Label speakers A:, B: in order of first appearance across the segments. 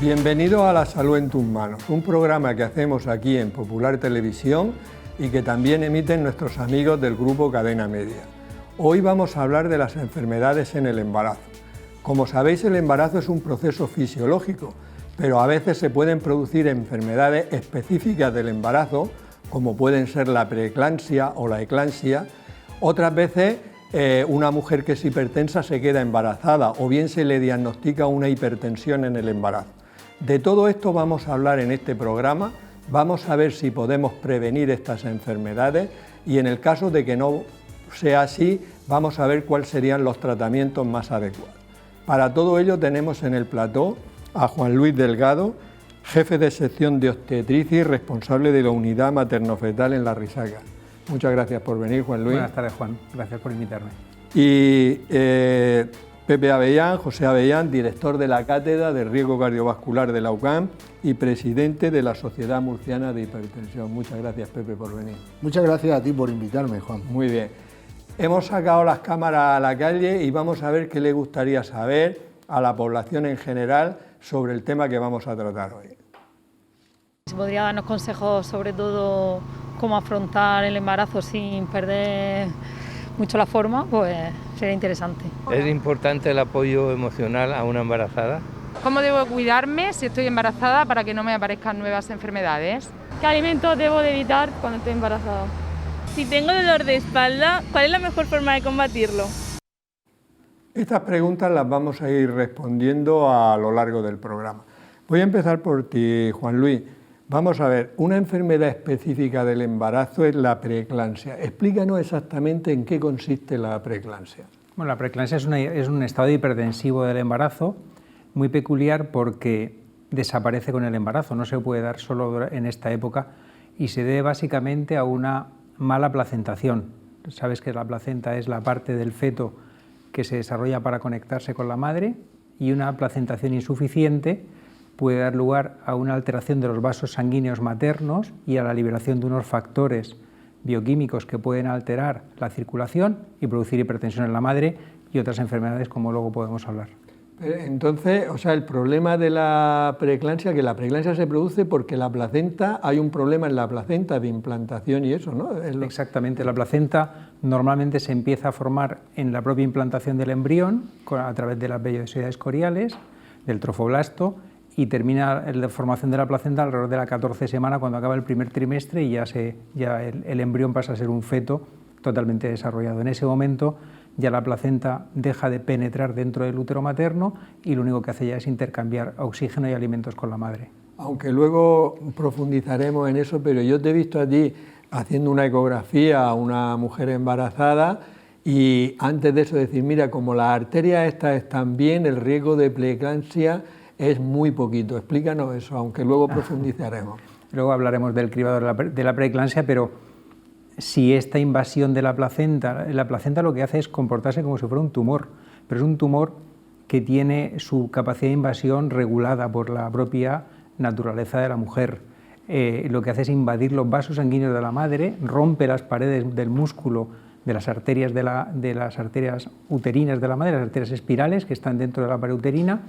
A: Bienvenido a La Salud en tus manos, un programa que hacemos aquí en Popular Televisión y que también emiten nuestros amigos del grupo Cadena Media. Hoy vamos a hablar de las enfermedades en el embarazo. Como sabéis, el embarazo es un proceso fisiológico, pero a veces se pueden producir enfermedades específicas del embarazo, como pueden ser la preeclampsia o la eclampsia. Otras veces una mujer que es hipertensa se queda embarazada o bien se le diagnostica una hipertensión en el embarazo. De todo esto vamos a hablar en este programa, vamos a ver si podemos prevenir estas enfermedades y en el caso de que no sea así, vamos a ver cuáles serían los tratamientos más adecuados. Para todo ello tenemos en el plató a Juan Luis Delgado, jefe de sección de obstetricia y responsable de la unidad materno-fetal en La Risaca. Muchas gracias por venir, Juan Luis.
B: Buenas tardes, Juan. Gracias por invitarme.
A: Y Pepe Avellán, José Avellán, director de la Cátedra de Riesgo Cardiovascular de la UCAM y presidente de la Sociedad Murciana de Hipertensión. Muchas gracias, Pepe, por venir.
C: Muchas gracias a ti por invitarme, Juan.
A: Muy bien. Hemos sacado las cámaras a la calle y vamos a ver qué le gustaría saber a la población en general sobre el tema que vamos a tratar hoy.
D: Si podría darnos consejos sobre todo cómo afrontar el embarazo sin perder mucho la forma, pues sería interesante.
E: ¿Es importante el apoyo emocional a una embarazada?
F: ¿Cómo debo cuidarme si estoy embarazada para que no me aparezcan nuevas enfermedades?
G: ¿Qué alimentos debo de evitar cuando estoy embarazada? Si tengo dolor de espalda, ¿cuál es la mejor forma de combatirlo?
A: Estas preguntas las vamos a ir respondiendo a lo largo del programa. Voy a empezar por ti, Juan Luis. Vamos a ver, una enfermedad específica del embarazo es la preeclampsia. Explícanos exactamente en qué consiste la preeclampsia.
B: Bueno, la preeclampsia es un estado hipertensivo del embarazo muy peculiar porque desaparece con el embarazo, no se puede dar solo en esta época y se debe básicamente a una mala placentación. Sabes que la placenta es la parte del feto que se desarrolla para conectarse con la madre y una placentación insuficiente puede dar lugar a una alteración de los vasos sanguíneos maternos y a la liberación de unos factores bioquímicos que pueden alterar la circulación y producir hipertensión en la madre y otras enfermedades como luego podemos hablar.
A: Entonces, o sea, el problema de la preeclampsia, que la preeclampsia se produce porque la placenta, hay un problema en la placenta de implantación y eso, ¿no?
B: Exactamente, la placenta normalmente se empieza a formar en la propia implantación del embrión a través de las vellosidades coriales, del trofoblasto, y termina la formación de la placenta alrededor de la 14 semana cuando acaba el primer trimestre y ya el embrión pasa a ser un feto totalmente desarrollado. En ese momento ya la placenta deja de penetrar dentro del útero materno y lo único que hace ya es intercambiar oxígeno y alimentos con la madre.
A: Aunque luego profundizaremos en eso, pero yo te he visto a ti haciendo una ecografía a una mujer embarazada y antes de eso decir, mira, como las arterias estas están bien, el riesgo de preeclampsia es muy poquito. Explícanos eso, aunque luego profundizaremos.
B: Luego hablaremos del cribado de la preeclampsia, pero si esta invasión de la placenta lo que hace es comportarse como si fuera un tumor, pero es un tumor que tiene su capacidad de invasión regulada por la propia naturaleza de la mujer. Lo que hace es invadir los vasos sanguíneos de la madre, rompe las paredes del músculo de las arterias uterinas de la madre, las arterias espirales que están dentro de la pared uterina,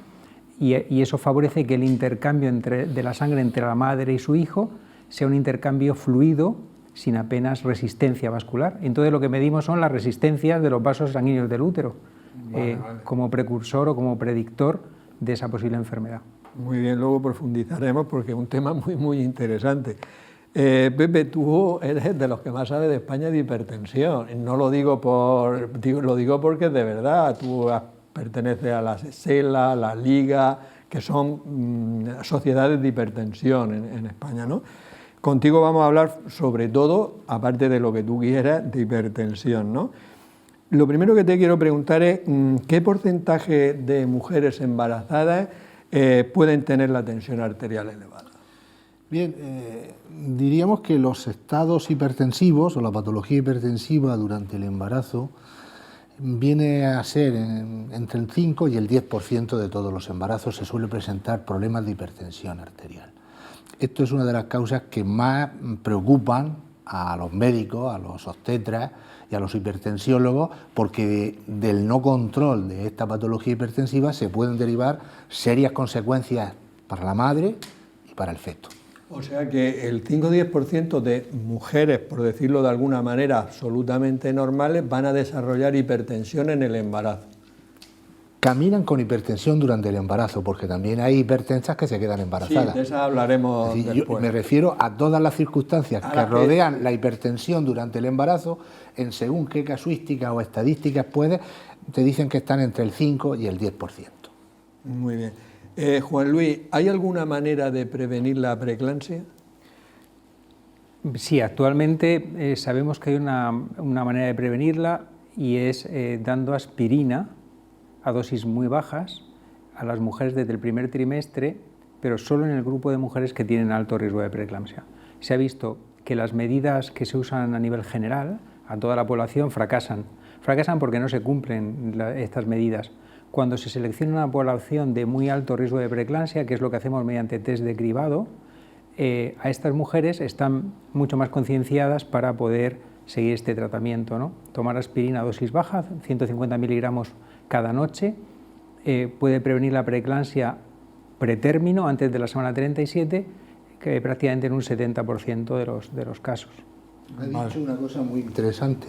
B: y eso favorece que el intercambio de la sangre entre la madre y su hijo sea un intercambio fluido sin apenas resistencia vascular. Entonces lo que medimos son las resistencias de los vasos sanguíneos del útero, vale. Como precursor o como predictor de esa posible enfermedad.
A: Muy bien, luego profundizaremos porque es un tema muy interesante. Pepe, tú eres de los que más sabes de España de hipertensión. No lo digo lo digo porque de verdad tú perteneces a la SELA, a la Liga, que son sociedades de hipertensión en España, ¿no? Contigo vamos a hablar sobre todo, aparte de lo que tú quieras, de hipertensión, ¿no? Lo primero que te quiero preguntar es ¿qué porcentaje de mujeres embarazadas pueden tener la tensión arterial elevada?
C: Bien, diríamos que los estados hipertensivos o la patología hipertensiva durante el embarazo viene a ser entre el 5 y el 10% de todos los embarazos se suele presentar problemas de hipertensión arterial. Esto es una de las causas que más preocupan a los médicos, a los obstetras y a los hipertensiólogos, porque del no control de esta patología hipertensiva se pueden derivar serias consecuencias para la madre y para el feto.
A: O sea que el 5 o 10% de mujeres, por decirlo de alguna manera, absolutamente normales, van a desarrollar hipertensión en el embarazo.
C: Caminan con hipertensión durante el embarazo, porque también hay hipertensas que se quedan embarazadas.
A: Sí, de esas hablaremos
C: Es decir,
A: después.
C: yo me refiero a todas las circunstancias que rodean la hipertensión durante el embarazo, en según qué casuísticas o estadísticas te dicen que están entre el 5 y el 10%.
A: Muy bien. Juan Luis, ¿hay alguna manera de prevenir la preeclampsia?
B: Sí, actualmente sabemos que hay una manera de prevenirla y es dando aspirina a dosis muy bajas a las mujeres desde el primer trimestre, pero solo en el grupo de mujeres que tienen alto riesgo de preeclampsia. Se ha visto que las medidas que se usan a nivel general, a toda la población, fracasan. Fracasan porque no se cumplen estas medidas. Cuando se selecciona una población de muy alto riesgo de preeclampsia, que es lo que hacemos mediante test de cribado, a estas mujeres están mucho más concienciadas para poder seguir este tratamiento, ¿no? Tomar aspirina a dosis baja, 150 miligramos cada noche, puede prevenir la preeclampsia pretérmino antes de la semana 37, que prácticamente en un 70% de los casos.
C: Ha dicho una cosa muy interesante.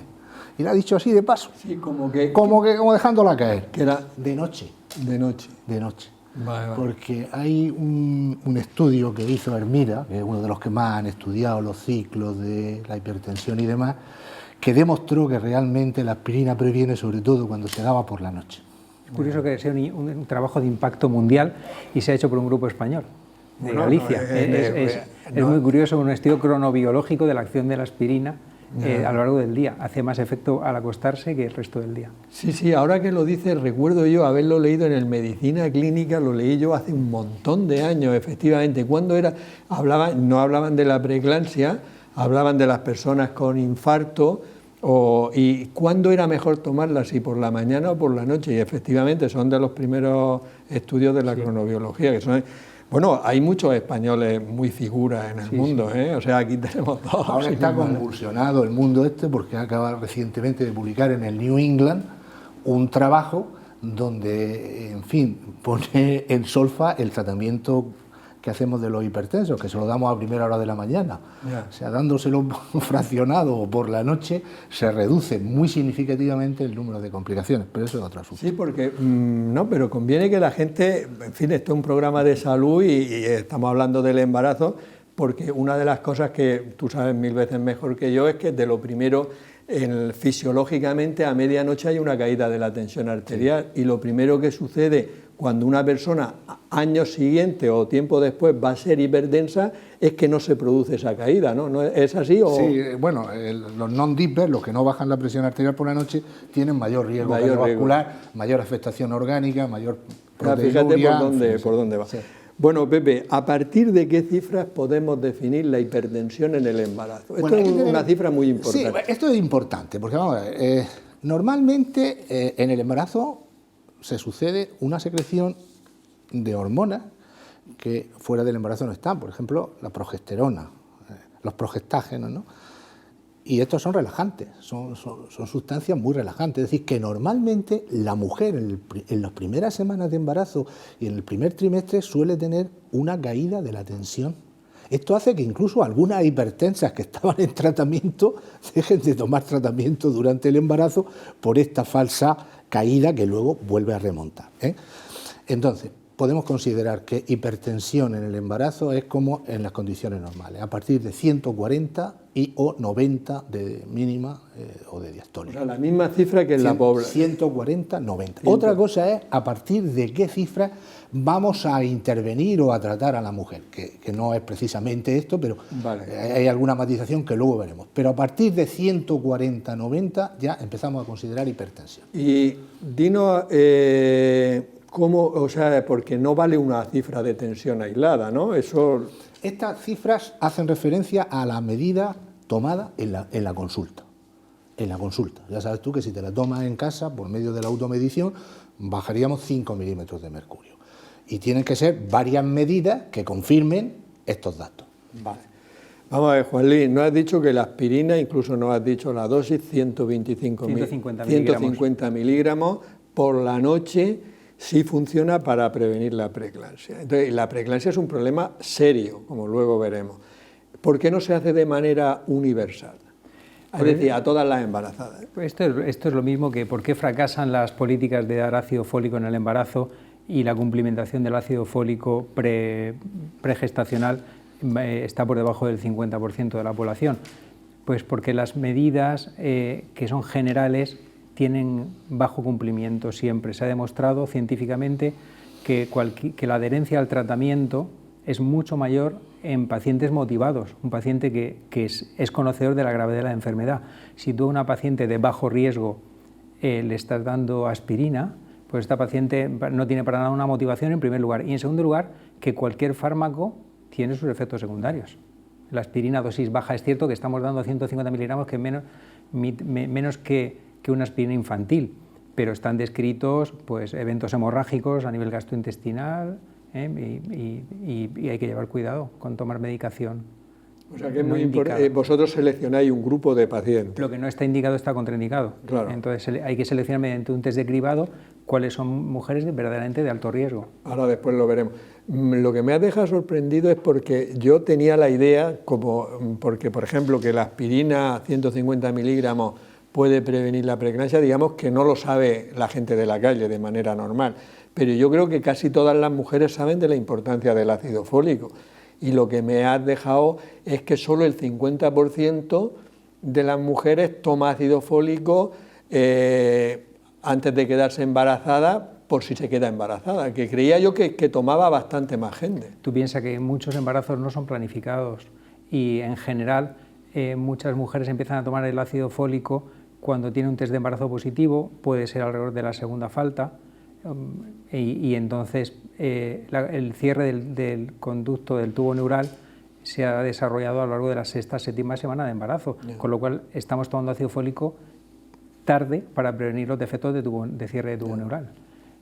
C: Y la ha dicho así de paso.
A: Sí, como
C: dejándola caer.
A: Que era
C: de noche.
A: De noche.
C: De noche.
A: Vale.
C: Porque hay un estudio que hizo Hermida, que es uno de los que más han estudiado los ciclos de la hipertensión y demás, que demostró que realmente la aspirina previene, sobre todo cuando se daba por la noche.
B: Es curioso que sea un trabajo de impacto mundial y se ha hecho por un grupo español, de Galicia. Es muy curioso, un estudio cronobiológico de la acción de la aspirina a lo largo del día. Hace más efecto al acostarse que el resto del día.
A: Sí, ahora que lo dices, recuerdo yo haberlo leído en el Medicina Clínica, lo leí yo hace un montón de años, efectivamente. Cuando no hablaban de la preeclampsia, hablaban de las personas con infarto, y cuándo era mejor tomarla, si por la mañana o por la noche, y efectivamente son de los primeros estudios de la cronobiología, que son... Bueno, hay muchos españoles muy figuras en el mundo, ¿eh? O sea, aquí tenemos dos.
C: Ahora está convulsionado el mundo porque acaba recientemente de publicar en el New England un trabajo donde, en fin, pone en solfa el tratamiento que hacemos de los hipertensos, que se lo damos a primera hora de la mañana. O sea, dándoselo fraccionado o por la noche, se reduce muy significativamente el número de complicaciones, pero eso es otro asunto.
A: Sí, porque pero conviene que la gente, en fin, esto es un programa de salud y estamos hablando del embarazo, porque una de las cosas que tú sabes 1000 veces mejor que yo es que de lo primero, fisiológicamente a medianoche hay una caída de la tensión arterial, y lo primero que sucede cuando una persona años siguientes o tiempo después va a ser hiperdensa es que no se produce esa caída, ¿no? ¿No es así? ¿O?
C: Sí, bueno, los non-dippers, los que no bajan la presión arterial por la noche, tienen mayor riesgo cardiovascular, mayor afectación orgánica, mayor proteinuria.
A: Fíjate por dónde va. Sí. Bueno, Pepe, ¿a partir de qué cifras podemos definir la hipertensión en el embarazo? Esto es una cifra muy importante.
C: Sí, esto es importante, porque vamos a ver, normalmente en el embarazo se sucede una secreción de hormonas que fuera del embarazo no están, por ejemplo, la progesterona, los progestágenos, ¿no? Y estos son relajantes, son sustancias muy relajantes, es decir, que normalmente la mujer en las primeras semanas de embarazo y en el primer trimestre suele tener una caída de la tensión. Esto hace que incluso algunas hipertensas que estaban en tratamiento dejen de tomar tratamiento durante el embarazo por esta falsa caída que luego vuelve a remontar, ¿eh? Entonces, podemos considerar que hipertensión en el embarazo es como en las condiciones normales, a partir de 140 o 90 de mínima o de diastólica.
A: O sea, la misma cifra que en la población.
C: 140, 90. Otra cosa es a partir de qué cifra vamos a intervenir o a tratar a la mujer, que no es precisamente esto, pero hay alguna matización que luego veremos. Pero a partir de 140, 90 ya empezamos a considerar hipertensión.
A: Y dinos... ¿cómo? O sea, porque no vale una cifra de tensión aislada, ¿no?
C: Estas cifras hacen referencia a la medida tomada en la consulta. En la consulta. Ya sabes tú que si te la tomas en casa, por medio de la automedición, bajaríamos 5 milímetros de mercurio. Y tienen que ser varias medidas que confirmen estos datos.
A: Vale. Vamos a ver, Juan Luis, no has dicho que la aspirina, incluso no has dicho la dosis, 150 miligramos por la noche. sí funciona para prevenir la preeclampsia. Entonces, la preeclampsia es un problema serio, como luego veremos. ¿Por qué no se hace de manera universal? Es decir, a todas las embarazadas.
B: Esto es lo mismo que por qué fracasan las políticas de dar ácido fólico en el embarazo y la cumplimentación del ácido fólico pregestacional está por debajo del 50% de la población. Pues porque las medidas que son generales tienen bajo cumplimiento siempre. Se ha demostrado científicamente que la adherencia al tratamiento es mucho mayor en pacientes motivados, un paciente que es conocedor de la gravedad de la enfermedad. Si tú a una paciente de bajo riesgo le estás dando aspirina, pues esta paciente no tiene para nada una motivación en primer lugar. Y en segundo lugar, que cualquier fármaco tiene sus efectos secundarios. La aspirina dosis baja, es cierto que estamos dando 150 miligramos, que menos que una aspirina infantil, pero están descritos pues, eventos hemorrágicos a nivel gastrointestinal, y hay que llevar cuidado con tomar medicación.
A: O sea que es muy importante. Vosotros seleccionáis un grupo de pacientes.
B: Lo que no está indicado está contraindicado.
A: Claro.
B: Entonces hay que seleccionar mediante un test de cribado cuáles son mujeres verdaderamente de alto riesgo.
A: Ahora después lo veremos. Lo que me ha dejado sorprendido es porque yo tenía la idea, porque por ejemplo que la aspirina 150 miligramos puede prevenir la preeclampsia, digamos que no lo sabe la gente de la calle de manera normal, pero yo creo que casi todas las mujeres saben de la importancia del ácido fólico, y lo que me ha dejado es que solo el 50% de las mujeres toma ácido fólico antes de quedarse embarazada, por si se queda embarazada, que creía yo que tomaba bastante más gente.
B: Tú piensas que muchos embarazos no son planificados y en general muchas mujeres empiezan a tomar el ácido fólico cuando tienen un test de embarazo positivo, puede ser alrededor de la segunda falta, y entonces el cierre del conducto del tubo neural se ha desarrollado a lo largo de la sexta, séptima semana de embarazo, con lo cual estamos tomando ácido fólico tarde para prevenir los defectos de cierre de tubo neural.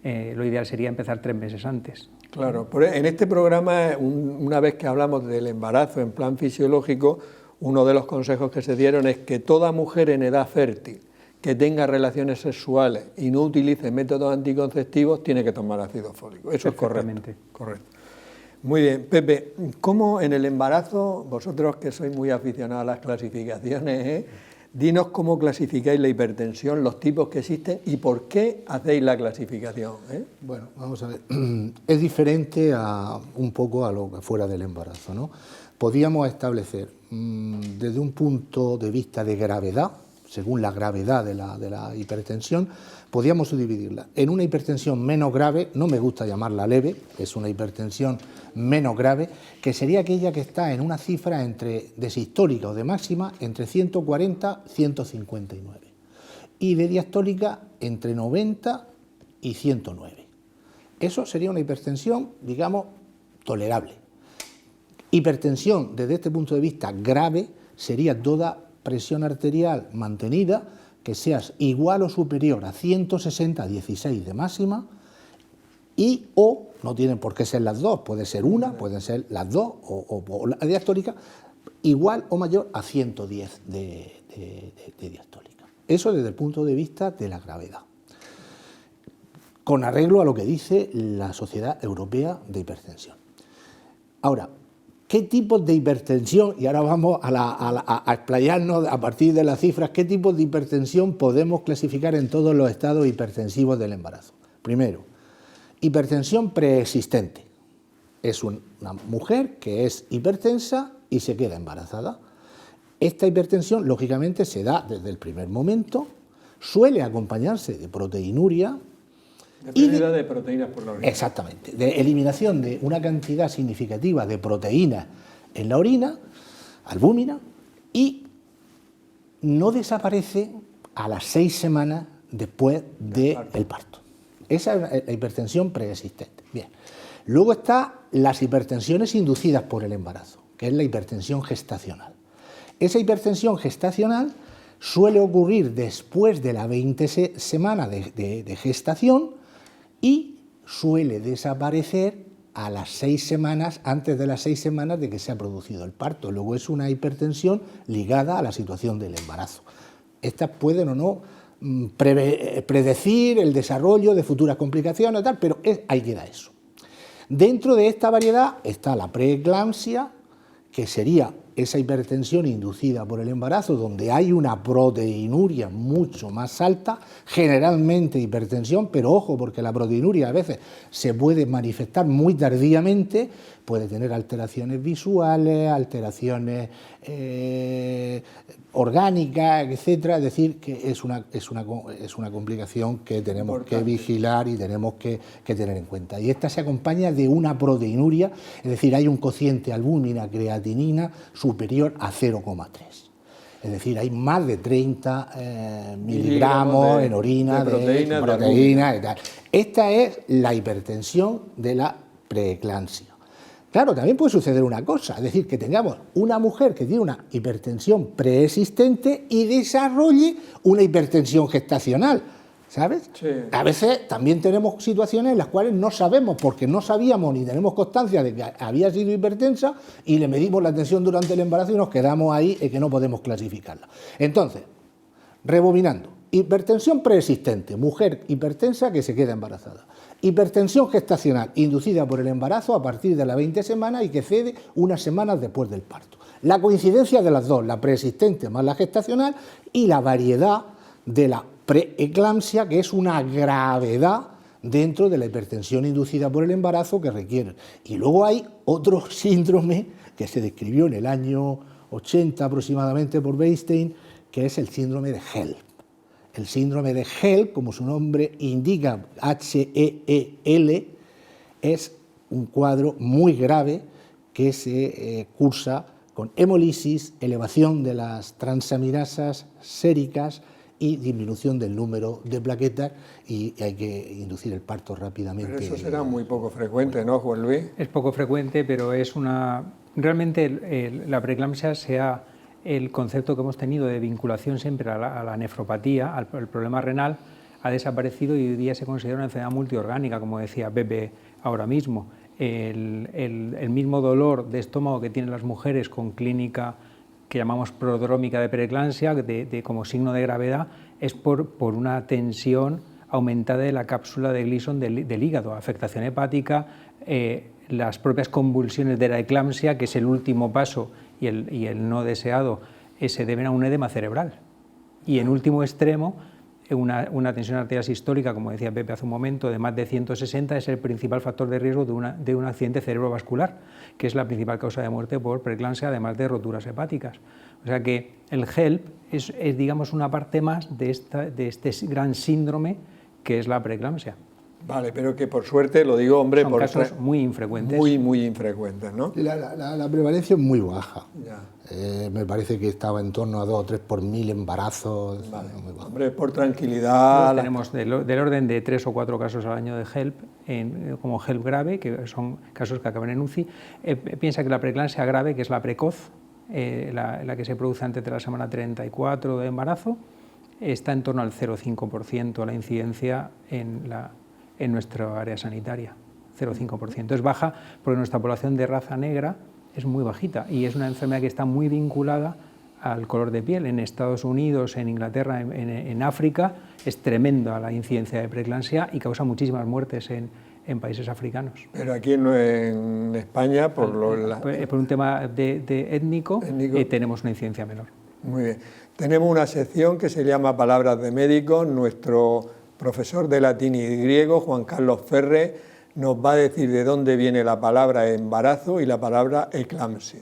B: Lo ideal sería empezar 3 meses antes.
A: Claro, en este programa, una vez que hablamos del embarazo en plan fisiológico, uno de los consejos que se dieron es que toda mujer en edad fértil que tenga relaciones sexuales y no utilice métodos anticonceptivos tiene que tomar ácido fólico. Eso es correcto. Correcto. Muy bien, Pepe, ¿cómo en el embarazo, vosotros que sois muy aficionados a las clasificaciones, dinos cómo clasificáis la hipertensión, los tipos que existen y por qué hacéis la clasificación?
C: Bueno, vamos a ver, es diferente un poco a lo que fuera del embarazo, ¿no? Podíamos establecer desde un punto de vista de gravedad, según la gravedad de la hipertensión, podíamos subdividirla en una hipertensión menos grave, no me gusta llamarla leve, es una hipertensión menos grave, que sería aquella que está en una cifra de sistólica o de máxima entre 140 y 159, y de diastólica entre 90 y 109. Eso sería una hipertensión, digamos, tolerable. Hipertensión, desde este punto de vista grave, sería toda presión arterial mantenida que sea igual o superior a 160/16 de máxima o, no tienen por qué ser las dos, puede ser una, pueden ser las dos o la diastólica, igual o mayor a 110 de diastólica. Eso desde el punto de vista de la gravedad, con arreglo a lo que dice la Sociedad Europea de Hipertensión. Ahora, ¿qué tipos de hipertensión? Y ahora vamos a explayarnos a partir de las cifras. ¿Qué tipos de hipertensión podemos clasificar en todos los estados hipertensivos del embarazo? Primero, hipertensión preexistente. Es una mujer que es hipertensa y se queda embarazada. Esta hipertensión, lógicamente, se da desde el primer momento, suele acompañarse de proteinuria,
A: de pérdida de proteínas por la orina.
C: Exactamente, de eliminación de una cantidad significativa de proteínas en la orina, albúmina, y no desaparece a las 6 semanas después del parto. Esa es la hipertensión preexistente. Bien. Luego están las hipertensiones inducidas por el embarazo, que es la hipertensión gestacional. Esa hipertensión gestacional suele ocurrir después de la 20 semana de gestación, y suele desaparecer a las 6 semanas, antes de las 6 semanas de que se ha producido el parto. Luego es una hipertensión ligada a la situación del embarazo. Estas pueden o no predecir el desarrollo de futuras complicaciones, tal, pero ahí queda eso. Dentro de esta variedad está la preeclampsia, que sería esa hipertensión inducida por el embarazo, donde hay una proteinuria mucho más alta, generalmente hipertensión, pero ojo, porque la proteinuria a veces se puede manifestar muy tardíamente, puede tener alteraciones visuales, alteraciones orgánicas, etcétera, es decir, que es una complicación que tenemos que vigilar y tenemos que tener en cuenta. Y esta se acompaña de una proteinuria, es decir, hay un cociente albúmina-creatinina superior a 0,3. Es decir, hay más de 30 miligramos en orina de proteína y tal. Esta es la hipertensión de la preeclampsia. Claro, también puede suceder una cosa, es decir, que tengamos una mujer que tiene una hipertensión preexistente y desarrolle una hipertensión gestacional, ¿sabes?
A: Sí.
C: A veces también tenemos situaciones en las cuales no sabemos, porque no sabíamos ni tenemos constancia de que había sido hipertensa y le medimos la tensión durante el embarazo y nos quedamos ahí y que no podemos clasificarla. Entonces, rebobinando, hipertensión preexistente, mujer hipertensa que se queda embarazada. Hipertensión gestacional inducida por el embarazo a partir de la 20 semana y que cede unas semanas después del parto. La coincidencia de las dos, la preexistente más la gestacional, y la variedad de la preeclampsia, que es una gravedad dentro de la hipertensión inducida por el embarazo que requiere. Y luego hay otro síndrome que se describió en el año 80 aproximadamente por Weisstein, que es el síndrome de HELLP. El síndrome de HELLP, como su nombre indica, H-E-E-L, es un cuadro muy grave que se cursa con hemolisis, elevación de las transaminasas séricas y disminución del número de plaquetas, y hay que inducir el parto rápidamente.
A: Pero eso será muy poco frecuente, ¿no, Juan Luis?
B: Es poco frecuente, pero es una... Realmente la preeclampsia sea el concepto que hemos tenido de vinculación siempre a la nefropatía, al problema renal, ha desaparecido y hoy día se considera una enfermedad multiorgánica, como decía Pepe ahora mismo. El mismo dolor de estómago que tienen las mujeres con clínica que llamamos prodrómica de preeclampsia, como signo de gravedad, es por una tensión aumentada de la cápsula de Gleason del hígado, afectación hepática, las propias convulsiones de la eclampsia, que es el último paso, y el no deseado, se deben a un edema cerebral. Y en último extremo, una tensión arterial sistólica, como decía Pepe hace un momento, de más de 160 es el principal factor de riesgo de un accidente cerebrovascular, que es la principal causa de muerte por preeclampsia, además de roturas hepáticas. O sea que el HELP es digamos, una parte más de este gran síndrome que es la preeclampsia.
A: Vale, pero que por suerte, lo digo, hombre,
B: son
A: por
B: casos muy infrecuentes.
A: Muy infrecuentes, ¿no?
C: La prevalencia es muy baja.
A: Ya.
C: Me parece que estaba en torno a 2 o 3 por 1000 embarazos.
A: Vale.
C: Muy bajo.
A: Hombre, por tranquilidad...
B: Tenemos del orden de 3 o 4 casos al año de HELP, como HELP grave, que son casos que acaban en UCI. Piensa que la preeclampsia grave, que es la precoz, la que se produce antes de la semana 34 de embarazo, está en torno al 0,5% la incidencia en nuestra área sanitaria, 0,5%. Es baja porque nuestra población de raza negra es muy bajita y es una enfermedad que está muy vinculada al color de piel. En Estados Unidos, en Inglaterra, en África, es tremenda la incidencia de preeclampsia y causa muchísimas muertes en países africanos.
A: Pero aquí en España, por
B: un tema étnico, tenemos una incidencia menor.
A: Muy bien. Tenemos una sección que se llama Palabras de Médicos. Nuestro profesor de latín y griego, Juan Carlos Ferre, nos va a decir de dónde viene la palabra embarazo y la palabra eclampsia.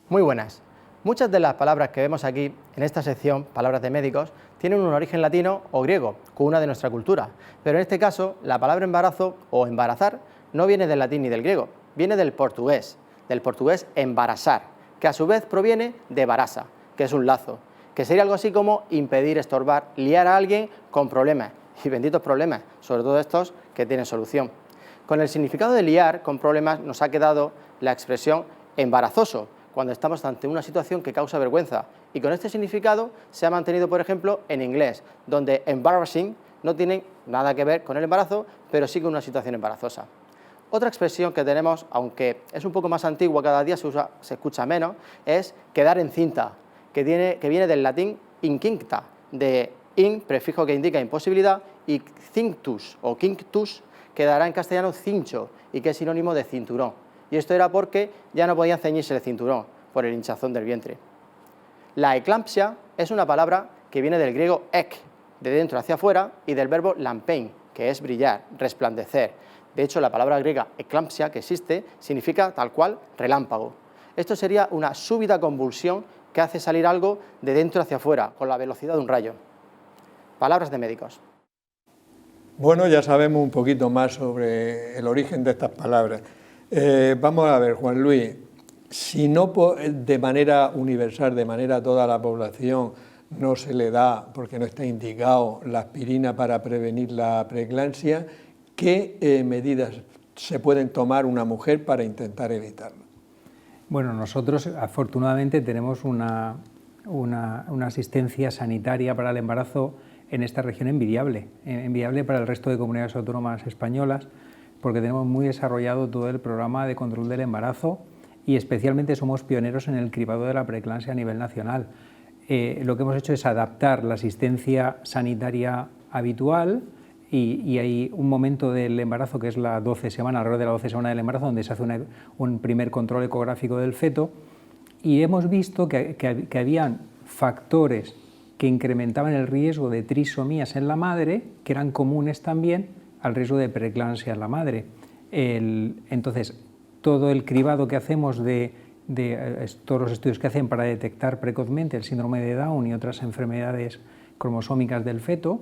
H: Muy buenas. Muchas de las palabras que vemos aquí en esta sección, Palabras de Médicos, tienen un origen latino o griego, cuna de nuestra cultura. Pero en este caso, la palabra embarazo o embarazar no viene del latín ni del griego, viene del portugués embarazar, que a su vez proviene de barasa, que es un lazo, que sería algo así como impedir, estorbar, liar a alguien con problemas, y benditos problemas, sobre todo estos que tienen solución. Con el significado de liar con problemas nos ha quedado la expresión embarazoso, cuando estamos ante una situación que causa vergüenza, y con este significado se ha mantenido, por ejemplo, en inglés, donde embarrassing no tiene nada que ver con el embarazo, pero sí con una situación embarazosa. Otra expresión que tenemos, aunque es un poco más antigua, cada día se escucha menos, es quedar encinta, que viene del latín inquincta, de in, prefijo que indica imposibilidad, y cinctus o quinctus quedará en castellano cincho y que es sinónimo de cinturón. Y esto era porque ya no podían ceñirse el cinturón por el hinchazón del vientre. La eclampsia es una palabra que viene del griego ek, de dentro hacia afuera, y del verbo lampein, que es brillar, resplandecer. De hecho, la palabra griega eclampsia que existe significa tal cual relámpago. Esto sería una súbita convulsión que hace salir algo de dentro hacia afuera, con la velocidad de un rayo. Palabras de médicos.
A: Bueno, ya sabemos un poquito más sobre el origen de estas palabras. Vamos a ver, Juan Luis, si no de manera universal, de manera a toda la población, no se le da, porque no está indicado, la aspirina para prevenir la preeclampsia, ¿qué medidas se pueden tomar una mujer para intentar evitarlo?
B: Bueno, nosotros afortunadamente tenemos una asistencia sanitaria para el embarazo en esta región envidiable para el resto de comunidades autónomas españolas, porque tenemos muy desarrollado todo el programa de control del embarazo y especialmente somos pioneros en el cribado de la preeclampsia a nivel nacional. Lo que hemos hecho es adaptar la asistencia sanitaria habitual y hay un momento del embarazo que es la 12 semana, alrededor de la 12 semana del embarazo, donde se hace un primer control ecográfico del feto y hemos visto que habían factores que incrementaban el riesgo de trisomías en la madre, que eran comunes también al riesgo de preeclampsia en la madre. Entonces, todo el cribado que hacemos todos los estudios que hacen para detectar precozmente el síndrome de Down y otras enfermedades cromosómicas del feto,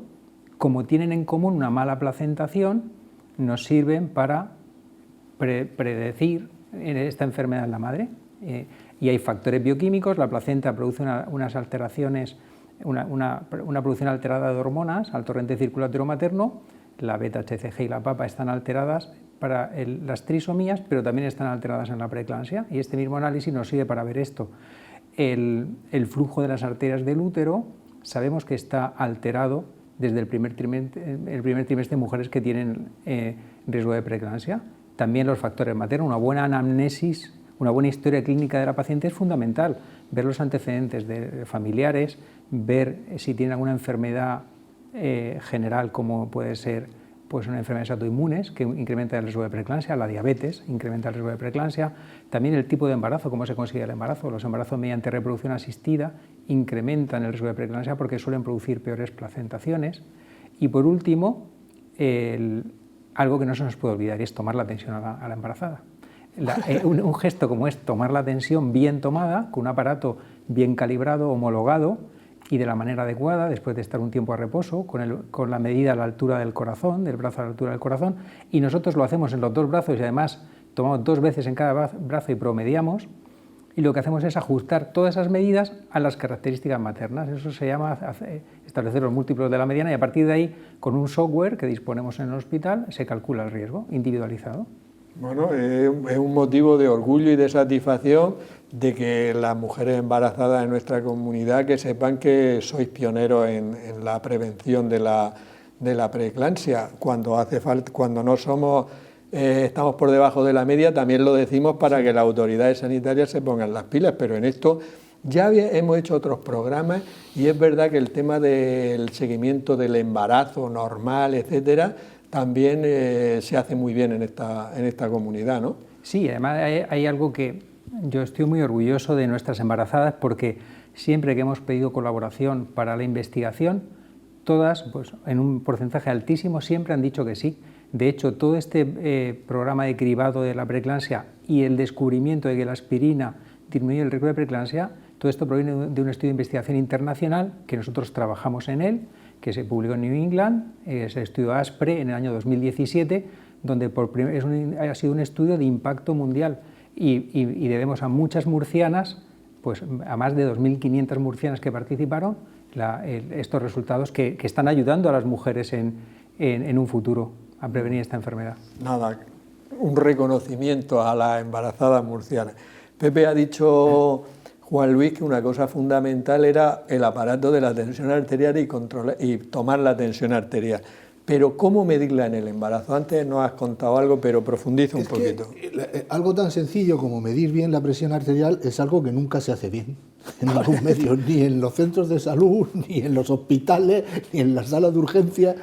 B: como tienen en común una mala placentación, nos sirven para predecir esta enfermedad en la madre. Y hay factores bioquímicos, la placenta produce unas alteraciones, una producción alterada de hormonas al torrente circulatorio materno, la beta-HCG y la PAPA están alteradas para las trisomías, pero también están alteradas en la preeclampsia, y este mismo análisis nos sirve para ver esto. El flujo de las arterias del útero sabemos que está alterado desde el primer trimestre en mujeres que tienen riesgo de preeclampsia. También los factores maternos, una buena anamnesis, una buena historia clínica de la paciente es fundamental. Ver los antecedentes de familiares, ver si tiene alguna enfermedad general, como puede ser pues una enfermedades autoinmunes que incrementa el riesgo de preeclampsia, la diabetes incrementa el riesgo de preeclampsia, también el tipo de embarazo, cómo se consigue el embarazo. Los embarazos mediante reproducción asistida incrementan el riesgo de preeclampsia porque suelen producir peores placentaciones. Y por último, algo que no se nos puede olvidar y es tomar la tensión a la embarazada. Un gesto como es tomar la tensión bien tomada, con un aparato bien calibrado, homologado, y de la manera adecuada, después de estar un tiempo a reposo, con la medida a la altura del corazón, del brazo a la altura del corazón, y nosotros lo hacemos en los dos brazos y además tomamos 2 veces en cada brazo y promediamos, y lo que hacemos es ajustar todas esas medidas a las características maternas. Eso se llama establecer los múltiplos de la mediana y a partir de ahí, con un software que disponemos en el hospital, se calcula el riesgo individualizado.
A: Bueno, es un motivo de orgullo y de satisfacción de que las mujeres embarazadas de nuestra comunidad que sepan que sois pioneros en la prevención de la preeclampsia. Cuando hace falta, cuando no somos, estamos por debajo de la media, también lo decimos para que las autoridades sanitarias se pongan las pilas, pero en esto ya hemos hecho otros programas y es verdad que el tema del seguimiento del embarazo normal, etcétera, también se hace muy bien en esta comunidad, ¿no?
B: Sí, además hay algo que yo estoy muy orgulloso de nuestras embarazadas porque siempre que hemos pedido colaboración para la investigación, todas, pues en un porcentaje altísimo, siempre han dicho que sí. De hecho, todo este programa de cribado de la preeclampsia y el descubrimiento de que la aspirina disminuye el riesgo de preeclampsia, todo esto proviene de un estudio de investigación internacional que nosotros trabajamos en él, que se publicó en New England, es el estudio ASPRE en el año 2017, donde ha sido un estudio de impacto mundial y debemos a muchas murcianas, pues a más de 2.500 murcianas que participaron, estos resultados que están ayudando a las mujeres en un futuro a prevenir esta enfermedad.
A: Nada, un reconocimiento a las embarazadas murcianas. Pepe ha dicho, Juan Luis, que una cosa fundamental era el aparato de la tensión arterial y tomar la tensión arterial. Pero ¿cómo medirla en el embarazo? Antes nos has contado algo, pero profundiza un poquito.
C: Algo tan sencillo como medir bien la presión arterial es algo que nunca se hace bien. en ningún medio, ni en los centros de salud, ni en los hospitales, ni en las salas de urgencia.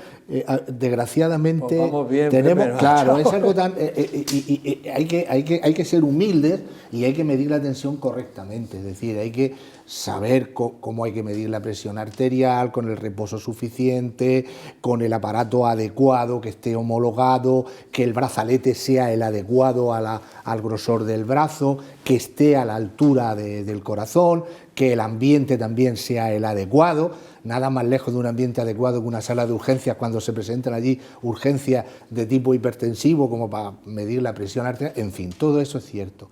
C: Desgraciadamente,
A: pues vamos bien,
C: tenemos,
A: Pepe,
C: claro, es algo tan, hay que ser humildes y hay que medir la tensión correctamente, es decir, hay que saber cómo hay que medir la presión arterial, con el reposo suficiente, con el aparato adecuado, que esté homologado, que el brazalete sea el adecuado al grosor del brazo, que esté a la altura del corazón, que el ambiente también sea el adecuado. Nada más lejos de un ambiente adecuado que una sala de urgencias cuando se presentan allí urgencias de tipo hipertensivo como para medir la presión arterial. En fin, todo eso es cierto.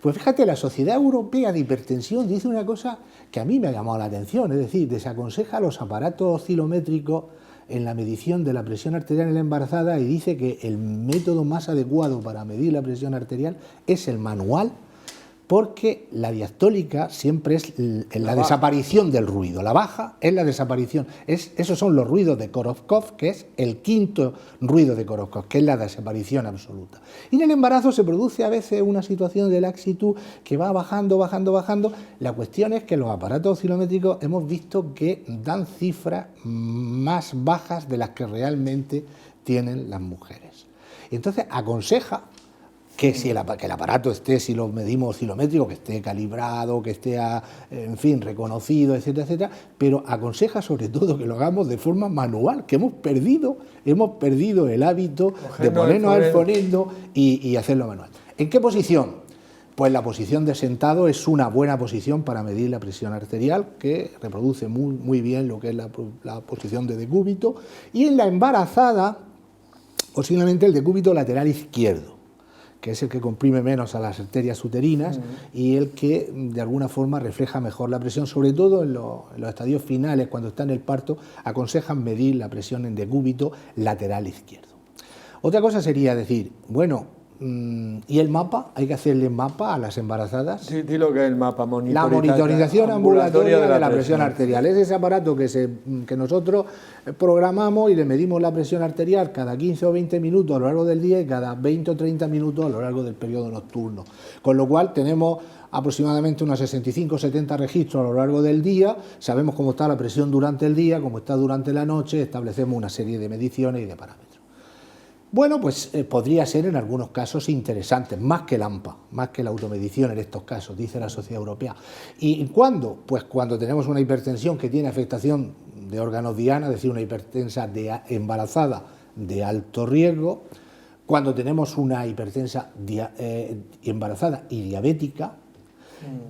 C: Pues fíjate, la Sociedad Europea de Hipertensión dice una cosa que a mí me ha llamado la atención, es decir, desaconseja los aparatos oscilométricos en la medición de la presión arterial en la embarazada y dice que el método más adecuado para medir la presión arterial es el manual, porque la diastólica siempre es la desaparición del ruido, la baja es la desaparición, esos son los ruidos de Korolkov, que es el quinto ruido de Korolkov, que es la desaparición absoluta. Y en el embarazo se produce a veces una situación de laxitud que va bajando, bajando, bajando. La cuestión es que los aparatos oscilométricos hemos visto que dan cifras más bajas de las que realmente tienen las mujeres. Y entonces aconseja que el aparato esté, si lo medimos oscilométrico, que esté calibrado, que esté, en fin, reconocido, etcétera, etcétera, pero aconseja sobre todo que lo hagamos de forma manual, que hemos perdido el hábito de ponernos al fonendo y hacerlo manual. ¿En qué posición? Pues la posición de sentado es una buena posición para medir la presión arterial, que reproduce muy bien lo que es la posición de decúbito, y en la embarazada, posiblemente el decúbito lateral izquierdo, que es el que comprime menos a las arterias uterinas y el que de alguna forma refleja mejor la presión, sobre todo en los estadios finales, cuando está en el parto, aconsejan medir la presión en decúbito lateral izquierdo. Otra cosa sería decir, bueno, ¿y el mapa? ¿Hay que hacerle mapa a las embarazadas?
A: Sí, di lo que es el mapa,
C: la monitorización ambulatoria de la presión arterial. Es ese aparato que nosotros programamos y le medimos la presión arterial cada 15 o 20 minutos a lo largo del día y cada 20 o 30 minutos a lo largo del periodo nocturno. Con lo cual tenemos aproximadamente unos 65 o 70 registros a lo largo del día, sabemos cómo está la presión durante el día, cómo está durante la noche, establecemos una serie de mediciones y de parámetros. Bueno, pues podría ser en algunos casos interesante, más que el AMPA, más que la automedición en estos casos, dice la Sociedad Europea. ¿Y cuándo? Pues cuando tenemos una hipertensión que tiene afectación de órganos diana, es decir, una hipertensa embarazada de alto riesgo, cuando tenemos una hipertensa embarazada y diabética,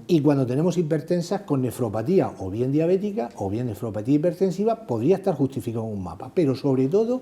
C: y cuando tenemos hipertensas con nefropatía o bien diabética o bien nefropatía hipertensiva, podría estar justificado un mapa, pero sobre todo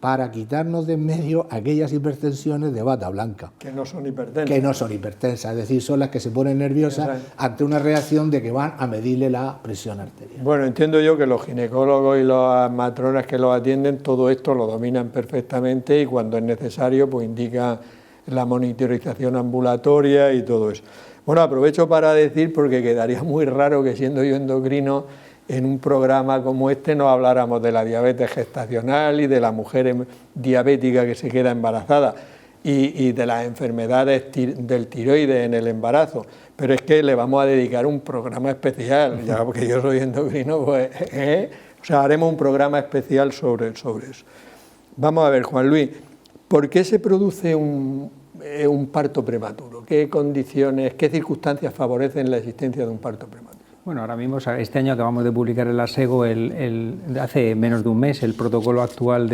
C: para quitarnos de en medio aquellas hipertensiones de bata blanca.
A: Que no son hipertensas.
C: Que no son hipertensas, es decir, son las que se ponen nerviosas ante una reacción de que van a medirle la presión arterial.
A: Bueno, entiendo yo que los ginecólogos y las matronas que los atienden, todo esto lo dominan perfectamente y cuando es necesario, pues indica la monitorización ambulatoria y todo eso. Bueno, aprovecho para decir, porque quedaría muy raro que siendo yo endocrino, en un programa como este no habláramos de la diabetes gestacional y de la mujer diabética que se queda embarazada y de las enfermedades del tiroides en el embarazo, pero es que le vamos a dedicar un programa especial, ya porque yo soy endocrino, pues, o sea, haremos un programa especial sobre eso. Vamos a ver, Juan Luis, ¿por qué se produce un parto prematuro? ¿Qué condiciones, qué circunstancias favorecen la existencia de un parto prematuro?
B: Bueno, ahora mismo, este año acabamos de publicar en la SEGO, hace menos de un mes, el protocolo actual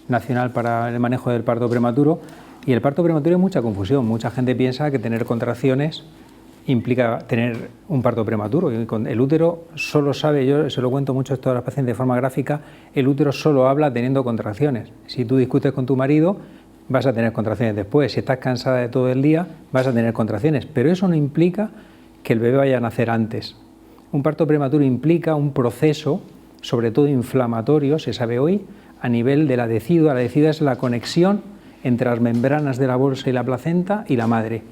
B: nacional para el manejo del parto prematuro. Y el parto prematuro hay mucha confusión. Mucha gente piensa que tener contracciones implica tener un parto prematuro. Y el útero solo sabe, yo se lo cuento mucho esto a las pacientes de forma gráfica, el útero solo habla teniendo contracciones. Si tú discutes con tu marido, vas a tener contracciones después. Si estás cansada de todo el día, vas a tener contracciones. Pero eso no implica que el bebé vaya a nacer antes. Un parto prematuro implica un proceso, sobre todo inflamatorio, se sabe hoy, a nivel de la decidua. La decidua es la conexión entre las membranas de la bolsa y la placenta y la madre.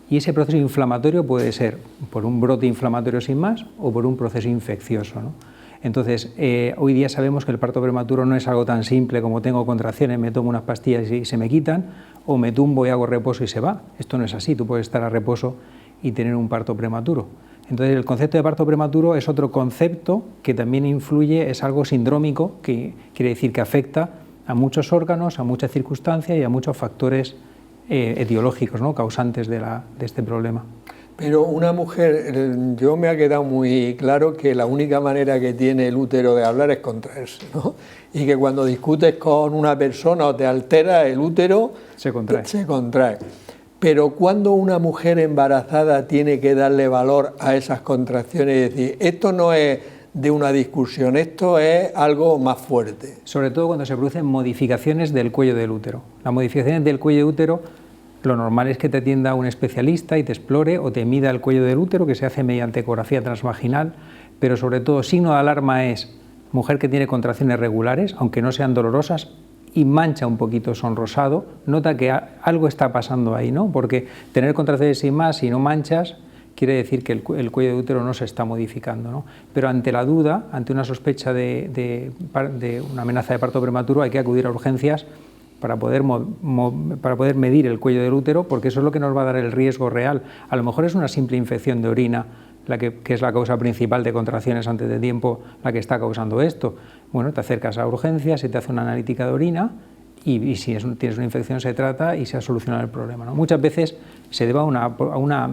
B: Y ese proceso inflamatorio puede ser por un brote inflamatorio sin más o por un proceso infeccioso, ¿no? Entonces, hoy día sabemos que el parto prematuro no es algo tan simple como tengo contracciones, me tomo unas pastillas y se me quitan, o me tumbo y hago reposo y se va. Esto no es así, tú puedes estar a reposo y tener un parto prematuro. Entonces el concepto de parto prematuro es otro concepto que también influye, es algo sindrómico, que quiere decir que afecta a muchos órganos, a muchas circunstancias y a muchos factores etiológicos, ¿no?, causantes de este problema.
A: Pero una mujer, yo me ha quedado muy claro que la única manera que tiene el útero de hablar es contraerse, ¿no? Y que cuando discutes con una persona o te altera el útero,
B: se contrae.
A: Pero cuando una mujer embarazada tiene que darle valor a esas contracciones y decir, esto no es de una discusión, esto es algo más fuerte.
B: Sobre todo cuando se producen modificaciones del cuello del útero. Las modificaciones del cuello de útero, lo normal es que te atienda un especialista y te explore o te mida el cuello del útero, que se hace mediante ecografía transvaginal, pero sobre todo signo de alarma es mujer que tiene contracciones regulares, aunque no sean dolorosas, y mancha un poquito sonrosado, nota que algo está pasando ahí, ¿no? Porque tener contracciones sin más y no manchas quiere decir que el cuello de útero no se está modificando, ¿no? Pero ante la duda, ante una sospecha de una amenaza de parto prematuro, hay que acudir a urgencias para poder medir el cuello del útero, porque eso es lo que nos va a dar el riesgo real. A lo mejor es una simple infección de orina, que es la causa principal de contracciones antes de tiempo, la que está causando esto. Bueno, te acercas a urgencias, se te hace una analítica de orina y si tienes una infección se trata y se ha solucionado el problema, ¿no? Muchas veces se debe a una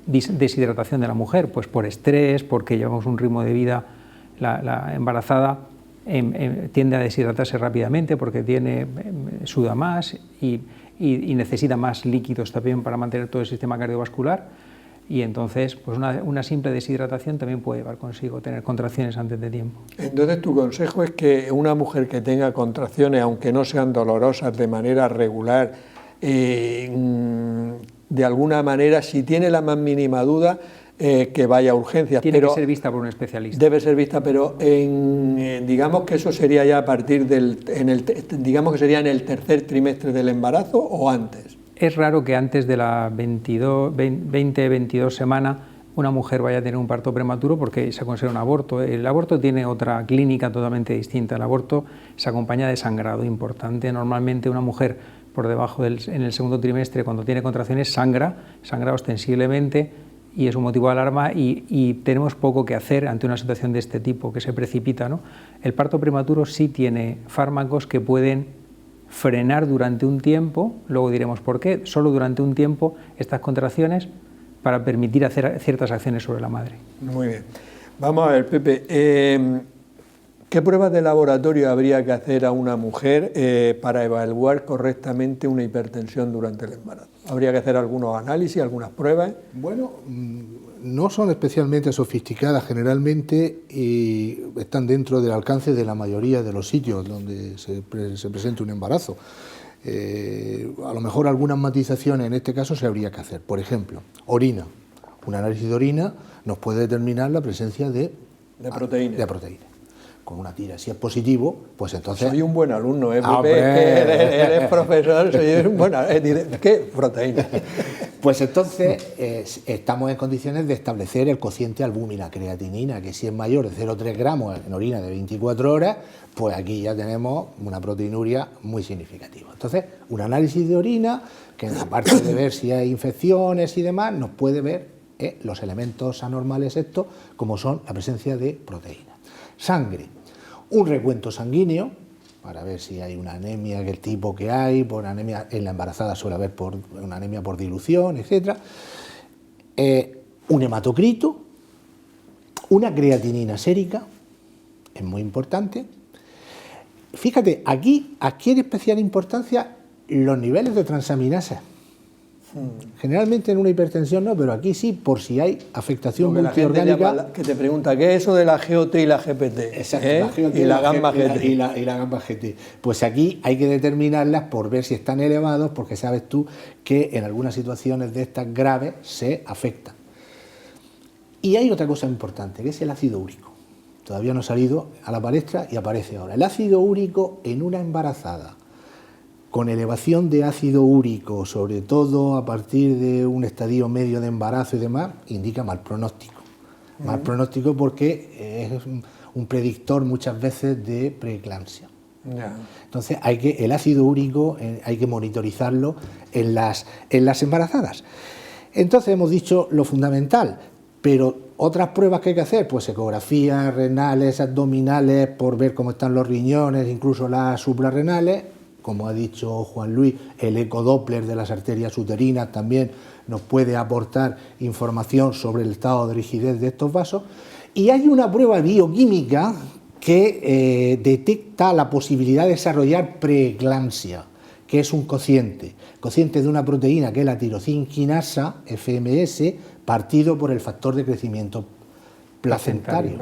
B: deshidratación de la mujer, pues por estrés, porque llevamos un ritmo de vida, la embarazada tiende a deshidratarse rápidamente porque suda más y necesita más líquidos también para mantener todo el sistema cardiovascular, y entonces pues una simple deshidratación también puede llevar consigo tener contracciones antes de tiempo.
A: Entonces tu consejo es que una mujer que tenga contracciones, aunque no sean dolorosas, de manera regular, de alguna manera, si tiene la más mínima duda, que vaya a urgencias.
B: Tiene que ser vista por un especialista.
A: Debe ser vista, pero digamos que eso sería ya a partir digamos que sería en el tercer trimestre del embarazo o antes.
B: Es raro que antes de la 20-22 semana una mujer vaya a tener un parto prematuro porque se considera un aborto. El aborto tiene otra clínica totalmente distinta. El aborto se acompaña de sangrado importante. Normalmente una mujer por debajo en el segundo trimestre, cuando tiene contracciones, sangra ostensiblemente, y es un motivo de alarma y tenemos poco que hacer ante una situación de este tipo que se precipita, ¿no? El parto prematuro sí tiene fármacos que pueden frenar durante un tiempo, luego diremos por qué, solo durante un tiempo estas contracciones para permitir hacer ciertas acciones sobre la madre.
A: Muy bien. Vamos a ver, Pepe, ¿qué pruebas de laboratorio habría que hacer a una mujer para evaluar correctamente una hipertensión durante el embarazo? ¿Habría que hacer algunos análisis, algunas pruebas?
C: Bueno, no son especialmente sofisticadas generalmente y están dentro del alcance de la mayoría de los sitios donde se presenta un embarazo. A lo mejor algunas matizaciones en este caso se habría que hacer. Por ejemplo, orina. Un análisis de orina nos puede determinar la presencia de proteína. Con una tira, si es positivo, pues entonces...
A: Soy un buen alumno, Pepe, eres profesor, soy un buen alumno. ¿Qué proteína?
C: Pues entonces estamos en condiciones de establecer el cociente albúmina-creatinina, que si es mayor de 0,3 gramos en orina de 24 horas, pues aquí ya tenemos una proteinuria muy significativa. Entonces, un análisis de orina, que aparte de ver si hay infecciones y demás, nos puede ver los elementos anormales estos, como son la presencia de proteína. Sangre, un recuento sanguíneo para ver si hay una anemia del tipo que hay, por anemia en la embarazada suele haber una anemia por dilución, etc. Un hematocrito, una creatinina sérica, es muy importante. Fíjate, aquí adquiere especial importancia los niveles de transaminasa. Generalmente en una hipertensión no, pero aquí sí, por si hay afectación multiorgánica.
A: Que te pregunta, ¿qué es eso de la GOT y la GPT?
C: Exacto, la GOT
A: y la gamma GT.
C: Y la gamma GT. Pues aquí hay que determinarlas por ver si están elevados, porque sabes tú que en algunas situaciones de estas graves se afectan. Y hay otra cosa importante, que es el ácido úrico. Todavía no ha salido a la palestra y aparece ahora. El ácido úrico en una embarazada con elevación de ácido úrico, sobre todo a partir de un estadio medio de embarazo y demás, indica mal pronóstico. Mal pronóstico porque es un predictor muchas veces de preeclampsia. Entonces el ácido úrico hay que monitorizarlo en las embarazadas. Entonces hemos dicho lo fundamental, pero Otras pruebas que hay que hacer, pues ecografías renales, abdominales, por ver cómo están los riñones, incluso las suprarrenales. Como ha dicho Juan Luis, el ecodoppler de las arterias uterinas también nos puede aportar información sobre el estado de rigidez de estos vasos. Y hay una prueba bioquímica que detecta la posibilidad de desarrollar preeclampsia, que es un cociente de una proteína que es la tirosinquinasa, FMS, partido por el factor de crecimiento placentario.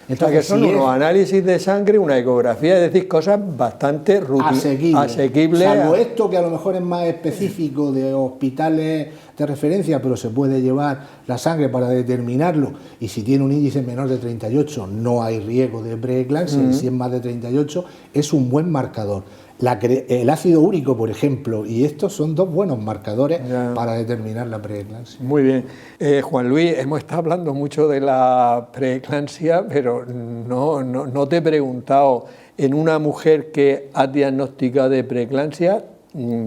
A: O sea, que son unos análisis de sangre, una ecografía, es decir, cosas bastante asequibles.
C: Salvo esto, que a lo mejor es más específico de hospitales de referencia, pero se puede llevar la sangre para determinarlo, y si tiene un índice menor de 38 no hay riesgo de preeclampsia, si es más de 38 es un buen marcador. El ácido úrico, por ejemplo, y estos son dos buenos marcadores para determinar la preeclampsia.
A: Muy bien. Juan Luis, hemos estado hablando mucho de la preeclampsia, pero no te he preguntado, en una mujer que ha diagnosticado de preeclampsia,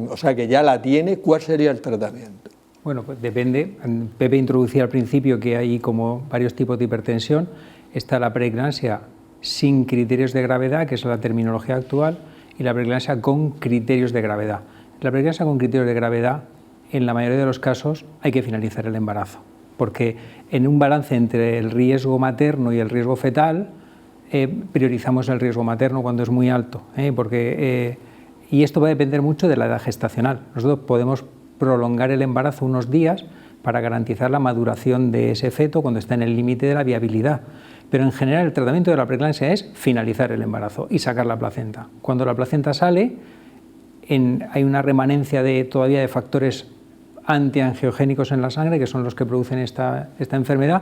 A: o sea, que ya la tiene, ¿cuál sería el tratamiento?
B: Bueno, pues depende. Pepe introducía al principio que hay como varios tipos de hipertensión. Está la preeclampsia sin criterios de gravedad, que es la terminología actual, y la preeclampsia con criterios de gravedad. La preeclampsia con criterios de gravedad, en la mayoría de los casos, hay que finalizar el embarazo, porque en un balance entre el riesgo materno y el riesgo fetal, priorizamos el riesgo materno cuando es muy alto, y esto va a depender mucho de la edad gestacional. Nosotros podemos prolongar el embarazo unos días para garantizar la maduración de ese feto cuando está en el límite de la viabilidad. Pero en general el tratamiento de la preeclampsia es finalizar el embarazo y sacar la placenta. Cuando la placenta sale, hay una remanencia todavía de factores antiangiogénicos en la sangre, que son los que producen esta enfermedad,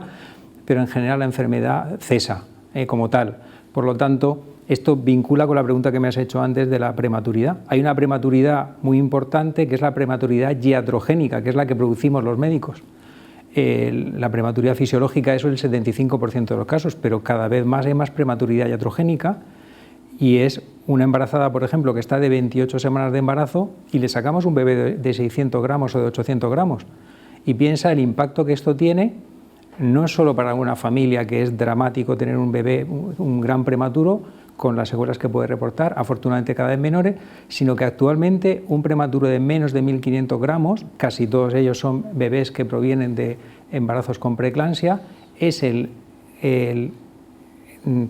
B: pero en general la enfermedad cesa como tal. Por lo tanto, esto vincula con la pregunta que me has hecho antes de la prematuridad. Hay una prematuridad muy importante, que es la prematuridad iatrogénica, que es la que producimos los médicos. La prematuridad fisiológica, eso es el 75% de los casos, pero cada vez más hay más prematuridad iatrogénica, y es una embarazada, por ejemplo, que está de 28 semanas de embarazo y le sacamos un bebé de 600 gramos o de 800 gramos. Y piensa el impacto que esto tiene, no solo para una familia, que es dramático tener un bebé, un gran prematuro, con las secuelas que puede reportar, afortunadamente cada vez menores, sino que actualmente un prematuro de menos de 1.500 gramos, casi todos ellos son bebés que provienen de embarazos con preeclampsia, es el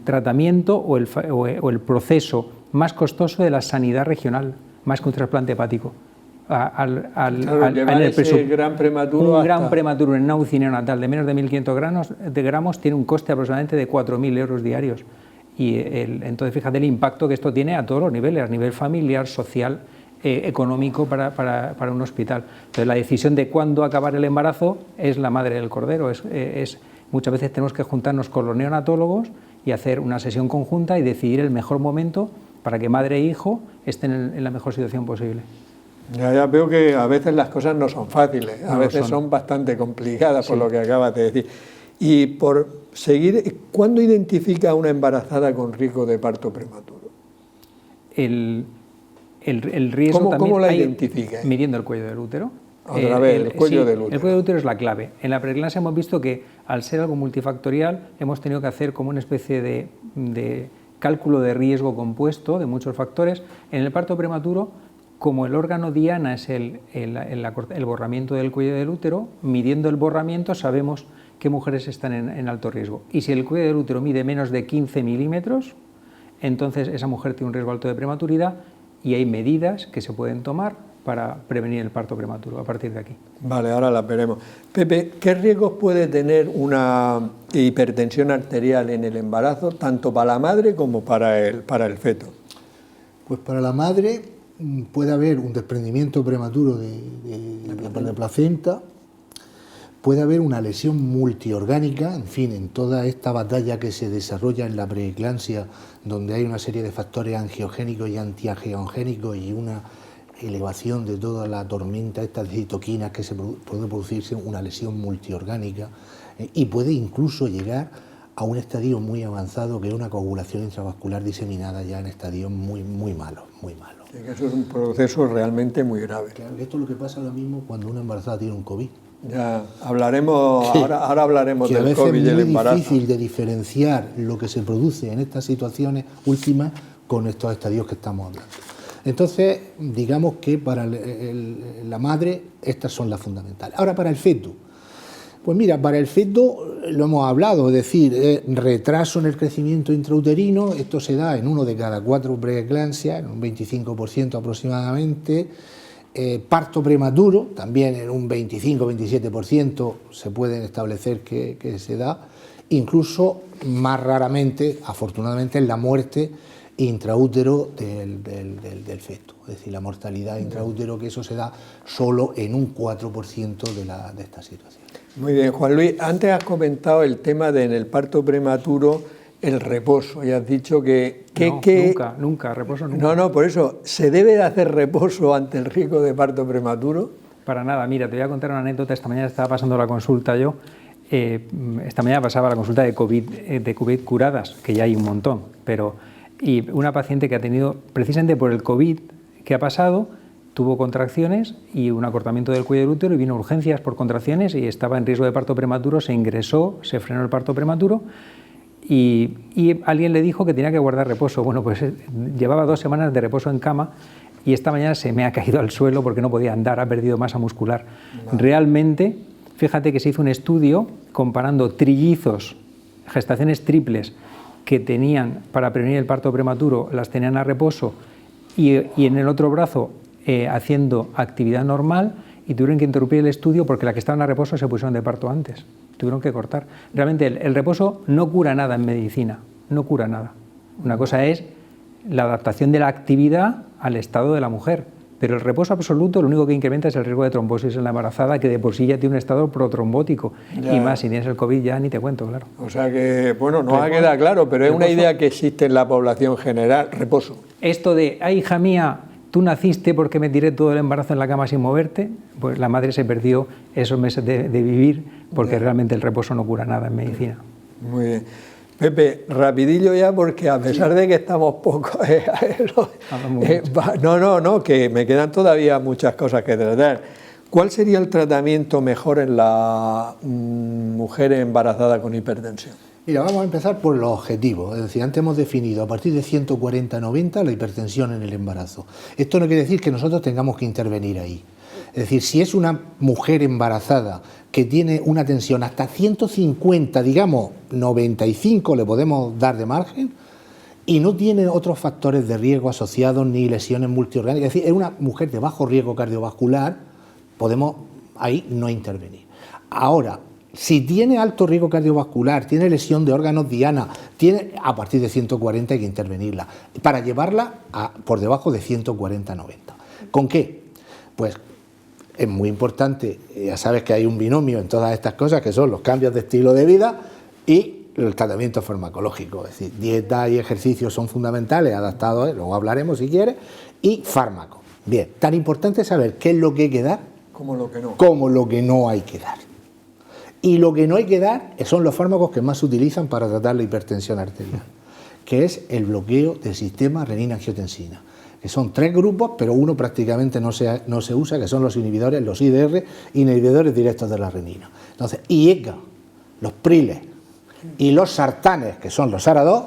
B: tratamiento o el proceso más costoso de la sanidad regional, más que un trasplante hepático.
A: Gran prematuro,
B: un gran prematuro en una UCI neonatal de menos de 1.500 gramos tiene un coste aproximadamente de 4.000 euros diarios. Y entonces fíjate el impacto que esto tiene a todos los niveles, a nivel familiar, social, económico para un hospital. Entonces la decisión de cuándo acabar el embarazo es la madre del cordero. Muchas veces tenemos que juntarnos con los neonatólogos y hacer una sesión conjunta y decidir el mejor momento para que madre e hijo estén en la mejor situación posible.
A: Ya veo que a veces las cosas no son fáciles, a veces son bastante complicadas, por lo que acabas de decir. Y por seguir, ¿cuándo identifica a una embarazada con riesgo de parto prematuro?
B: El riesgo
A: ¿Cómo la identifica?
B: Midiendo el cuello del útero.
A: Otra vez, el cuello del útero.
B: El cuello del útero es la clave. En la preeclampsia hemos visto que, al ser algo multifactorial, hemos tenido que hacer como una especie de cálculo de riesgo compuesto de muchos factores. En el parto prematuro, como el órgano diana es el borramiento del cuello del útero, midiendo el borramiento sabemos qué mujeres están en alto riesgo. Y si el cuello del útero mide menos de 15 milímetros, entonces esa mujer tiene un riesgo alto de prematuridad y hay medidas que se pueden tomar para prevenir el parto prematuro a partir de aquí.
A: Vale, ahora las veremos. Pepe, ¿qué riesgos puede tener una hipertensión arterial en el embarazo, tanto para la madre como para el feto?
C: Pues para la madre puede haber un desprendimiento prematuro de placenta, puede haber una lesión multiorgánica, en fin, en toda esta batalla que se desarrolla en la preeclampsia, donde hay una serie de factores angiogénicos y antiangiogénicos y una elevación de toda la tormenta estas citoquinas, que puede producirse una lesión multiorgánica y puede incluso llegar a un estadio muy avanzado, que es una coagulación intravascular diseminada ya en estadios muy malos, muy malos.
A: Eso es un proceso realmente muy grave.
C: Claro, esto es lo que pasa ahora mismo cuando una embarazada tiene un COVID.
A: Ya hablaremos, ahora hablaremos del COVID y el embarazo.
C: Es muy difícil de diferenciar lo que se produce en estas situaciones últimas con estos estadios que estamos hablando. Entonces, digamos que para la madre estas son las fundamentales. Ahora, para el feto. Pues mira, para el feto lo hemos hablado, es decir, retraso en el crecimiento intrauterino, esto se da en 1 de cada 4 preeclampsias, en un 25% aproximadamente. Parto prematuro, también en un 25-27% se pueden establecer que se da, incluso más raramente, afortunadamente, en la muerte intraútero del feto, es decir, la mortalidad intraútero, que eso se da solo en un 4% de esta situación.
A: Muy bien, Juan Luis, antes has comentado el tema de en el parto prematuro el reposo, y has dicho que
B: nunca, reposo nunca.
A: No, por eso, ¿se debe de hacer reposo ante el riesgo de parto prematuro?
B: Para nada, mira, te voy a contar una anécdota. Esta mañana estaba pasando la consulta yo, esta mañana pasaba la consulta de COVID curadas, que ya hay un montón, y una paciente que ha tenido, precisamente por el COVID que ha pasado, tuvo contracciones y un acortamiento del cuello del útero y vino a urgencias por contracciones y estaba en riesgo de parto prematuro, se ingresó, se frenó el parto prematuro y alguien le dijo que tenía que guardar reposo. Bueno, pues llevaba 2 semanas de reposo en cama y esta mañana se me ha caído al suelo porque no podía andar, ha perdido masa muscular. Vale. Realmente, fíjate que se hizo un estudio comparando trillizos, gestaciones triples que tenían para prevenir el parto prematuro, las tenían a reposo y en el otro brazo haciendo actividad normal, y tuvieron que interrumpir el estudio porque las que estaban a reposo se pusieron de parto antes, tuvieron que cortar. Realmente el reposo no cura nada en medicina, no cura nada. Una cosa es la adaptación de la actividad al estado de la mujer, pero el reposo absoluto lo único que incrementa es el riesgo de trombosis en la embarazada, que de por sí ya tiene un estado protrombótico, y más si tienes el COVID ya ni te cuento, claro.
A: O sea que, bueno, no ha quedado claro, pero es una idea que existe en la población general, reposo.
B: Esto de, ay, hija mía, tú naciste porque me tiré todo el embarazo en la cama sin moverte, pues la madre se perdió esos meses de vivir porque realmente el reposo no cura nada en medicina.
A: Muy bien. Pepe, rapidillo ya porque a pesar de que estamos pocos, que me quedan todavía muchas cosas que tratar. ¿Cuál sería el tratamiento mejor en la mujer embarazada con hipertensión?
C: Mira, vamos a empezar por los objetivos, es decir, antes hemos definido a partir de 140-90 la hipertensión en el embarazo. Esto no quiere decir que nosotros tengamos que intervenir ahí. Es decir, si es una mujer embarazada que tiene una tensión hasta 150, digamos 95 le podemos dar de margen, y no tiene otros factores de riesgo asociados ni lesiones multiorgánicas, es decir, es una mujer de bajo riesgo cardiovascular, podemos ahí no intervenir. Ahora, si tiene alto riesgo cardiovascular, tiene lesión de órganos diana, a partir de 140 hay que intervenirla, para llevarla por debajo de 140-90. ¿Con qué? Pues es muy importante, ya sabes que hay un binomio en todas estas cosas, que son los cambios de estilo de vida y el tratamiento farmacológico, es decir, dieta y ejercicio son fundamentales, adaptados, luego hablaremos si quieres, y fármaco. Bien, tan importante es saber qué es lo que hay que dar,
A: como lo que no hay que dar. Y lo que no hay que dar son los fármacos que más se utilizan para tratar la hipertensión arterial, que es el bloqueo del sistema renina-angiotensina, que son 3 grupos, pero uno prácticamente no se usa, que son los inhibidores, los IDR, inhibidores directos de la renina. Entonces, IECA, los priles y los sartanes, que son los ARA2,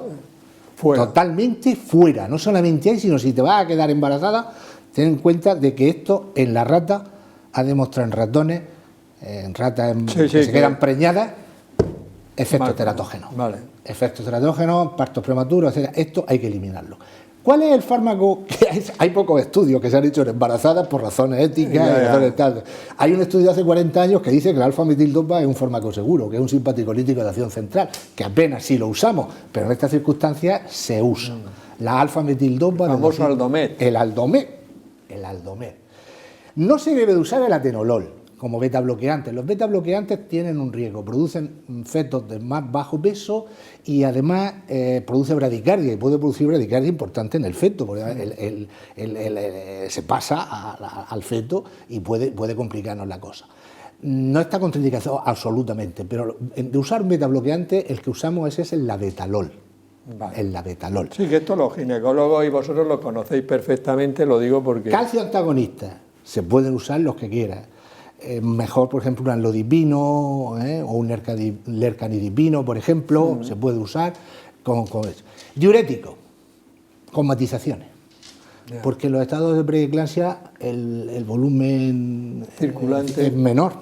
A: totalmente fuera. No solamente hay, sino si te vas a quedar embarazada, ten en cuenta de que esto en la rata ha demostrado en ratones, en ratas que se quedan preñadas, efectos teratógenos. Efectos teratógenos, partos prematuros, etc. Esto hay que eliminarlo. ¿Cuál es el fármaco? Hay pocos estudios que se han hecho en embarazadas por razones éticas. Hay un estudio de hace 40 años que dice que el alfa-metil-dopa es un fármaco seguro, que es un simpaticolítico de acción central, que apenas sí lo usamos, pero en estas circunstancias se usa. La alfa-metil-dopa... El famoso Aldomet. El Aldomet. No se debe de usar el atenolol como beta bloqueantes. Los beta bloqueantes tienen un riesgo, producen fetos de más bajo peso y además produce bradicardia, y puede producir bradicardia importante en el feto, porque se pasa al feto y puede complicarnos la cosa. No está contraindicado absolutamente, pero de usar beta bloqueante, el que usamos es el labetalol. El labetalol. Sí, que esto los ginecólogos y vosotros lo conocéis perfectamente, lo digo porque... Calcio antagonista, se pueden usar los que quieran.
C: Mejor, por ejemplo, un amlodipino o un lercanidipino, por ejemplo, se puede usar con eso. Diurético, con matizaciones. Porque en los estados de preeclampsia el volumen circulante es menor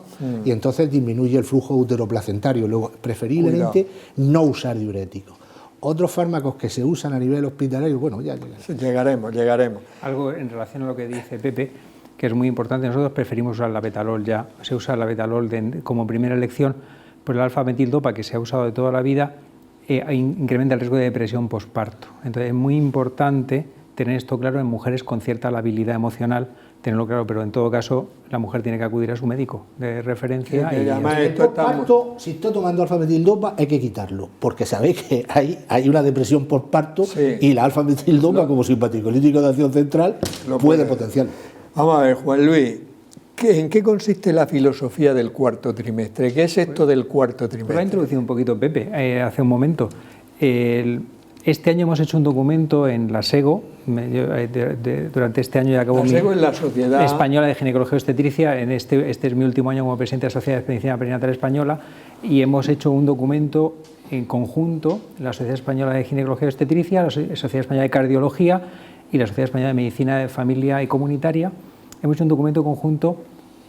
C: y entonces disminuye el flujo uteroplacentario. Luego, preferiblemente, no usar diuréticos. Otros fármacos que se usan a nivel hospitalario, bueno, ya
A: llegaremos.
B: Algo en relación a lo que dice Pepe, que es muy importante. Nosotros preferimos usar la betalol ya. Se usa la betalol como primera elección, pero el alfa-metildopa, que se ha usado de toda la vida, incrementa el riesgo de depresión posparto. Entonces es muy importante tener esto claro en mujeres con cierta labilidad emocional, tenerlo claro, pero en todo caso la mujer tiene que acudir a su médico de referencia.
C: Si está tomando alfa-metildopa hay que quitarlo, porque sabéis que hay una depresión postparto y la alfa-metildopa como simpaticolítico de acción central puede potenciarlo.
A: Vamos a ver, Juan Luis, ¿en qué consiste la filosofía del cuarto trimestre? ¿Qué es esto del cuarto trimestre?
B: Lo ha introducido un poquito Pepe hace un momento. Este año hemos hecho un documento en la SEGO, durante este año ya acabó
A: la SEGO es la Sociedad
B: Española de Ginecología y Obstetricia, este es mi último año como presidente de la Sociedad de Medicina Perinatal Española, y hemos hecho un documento en conjunto, la Sociedad Española de Ginecología y Obstetricia, la Sociedad Española de Cardiología y la Sociedad Española de Medicina de Familia y Comunitaria. Hemos hecho un documento conjunto.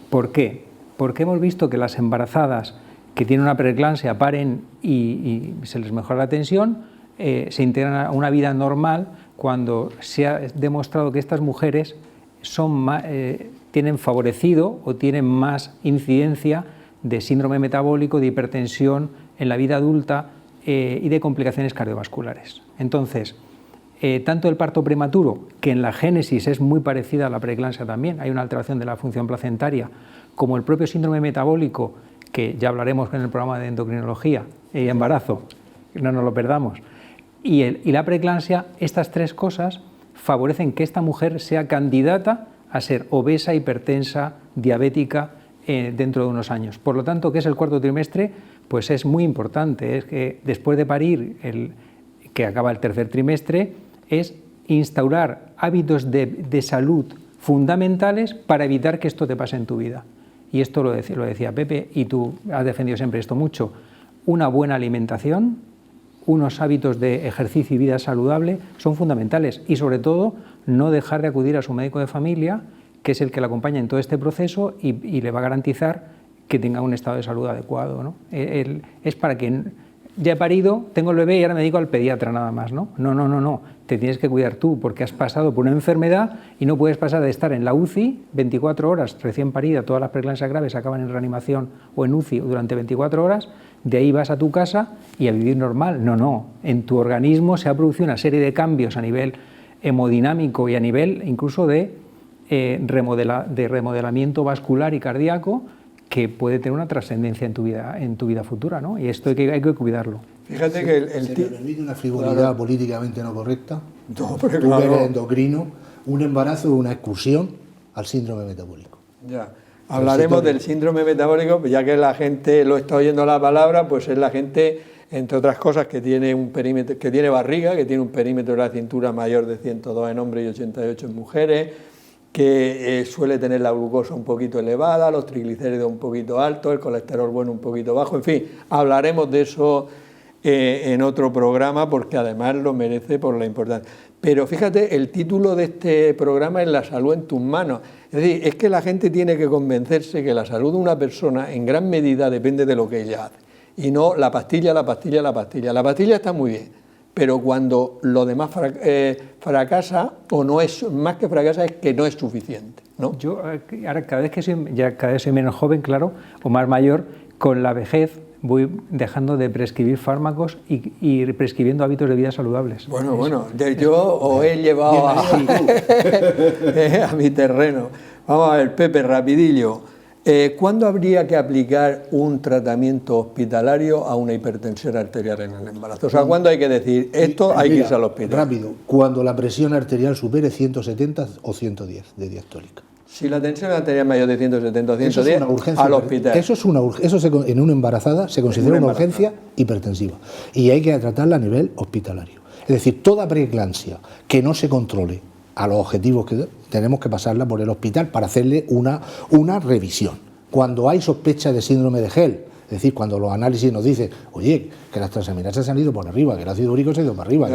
B: ¿Por qué? Porque hemos visto que las embarazadas que tienen una preeclampsia paren y se les mejora la tensión, se integran a una vida normal cuando se ha demostrado que estas mujeres tienen favorecido o tienen más incidencia de síndrome metabólico, de hipertensión en la vida adulta y de complicaciones cardiovasculares. Entonces, tanto el parto prematuro, que en la génesis es muy parecida a la preeclampsia también, hay una alteración de la función placentaria, como el propio síndrome metabólico, que ya hablaremos en el programa de endocrinología y embarazo, no nos lo perdamos, y la preeclampsia, estas tres cosas favorecen que esta mujer sea candidata a ser obesa, hipertensa, diabética dentro de unos años. Por lo tanto, ¿qué es el cuarto trimestre? Pues es muy importante, es que después de parir, que acaba el tercer trimestre, es instaurar hábitos de salud fundamentales para evitar que esto te pase en tu vida. Y esto lo decía Pepe, y tú has defendido siempre esto mucho. Una buena alimentación, unos hábitos de ejercicio y vida saludable son fundamentales, y sobre todo no dejar de acudir a su médico de familia, que es el que la acompaña en todo este proceso y le va a garantizar que tenga un estado de salud adecuado, ¿no? Es para que ya he parido, tengo el bebé y ahora me dedico al pediatra nada más, ¿no? No, te tienes que cuidar tú porque has pasado por una enfermedad y no puedes pasar de estar en la UCI 24 horas recién parida, todas las preeclampsias graves acaban en reanimación o en UCI durante 24 horas, de ahí vas a tu casa y a vivir normal. No, en tu organismo se ha producido una serie de cambios a nivel hemodinámico y a nivel incluso de remodelamiento vascular y cardíaco, que puede tener una trascendencia en tu vida futura, ¿no? Y esto hay que cuidarlo.
A: Fíjate que
C: se me permite una frivolidad políticamente no correcta.
A: No, pero
C: tú eres endocrino, un embarazo es una excursión al síndrome metabólico.
A: Ya. Hablaremos del síndrome metabólico, ya que la gente lo está oyendo la palabra, pues es la gente, entre otras cosas, que tiene un perímetro, que tiene barriga, que tiene un perímetro de la cintura mayor de 102 en hombres y 88 en mujeres, que suele tener la glucosa un poquito elevada, los triglicéridos un poquito altos, el colesterol bueno un poquito bajo, en fin, hablaremos de eso en otro programa porque además lo merece por la importancia. Pero fíjate, el título de este programa es La salud en tus manos. Es decir, es que la gente tiene que convencerse que la salud de una persona en gran medida depende de lo que ella hace. Y no la pastilla. La pastilla está muy bien, pero cuando lo demás fracasa, o no es más que fracasa, es que no es suficiente, ¿no?
B: Yo ahora cada vez soy menos joven, claro, o más mayor, con la vejez voy dejando de prescribir fármacos y prescribiendo hábitos de vida saludables.
A: Bueno, yo os he llevado a mi terreno. Vamos a ver, Pepe, rapidillo. ¿Cuándo habría que aplicar un tratamiento hospitalario a una hipertensión arterial en el embarazo? O sea, ¿cuándo hay que decir esto? Hay que irse al hospital.
C: Rápido, cuando la presión arterial supere 170 o 110 de diastólica.
A: Si la tensión arterial es mayor de 170 o 110, al hospital.
C: En una embarazada se considera una urgencia hipertensiva y hay que tratarla a nivel hospitalario. Es decir, toda preeclampsia que no se controle a los objetivos que tenemos que pasarla por el hospital para hacerle una revisión. cuando hay sospecha de síndrome de Gel. Es decir, cuando los análisis nos dicen, oye, que las transaminasas se han ido por arriba, que el ácido úrico se ha ido para arriba,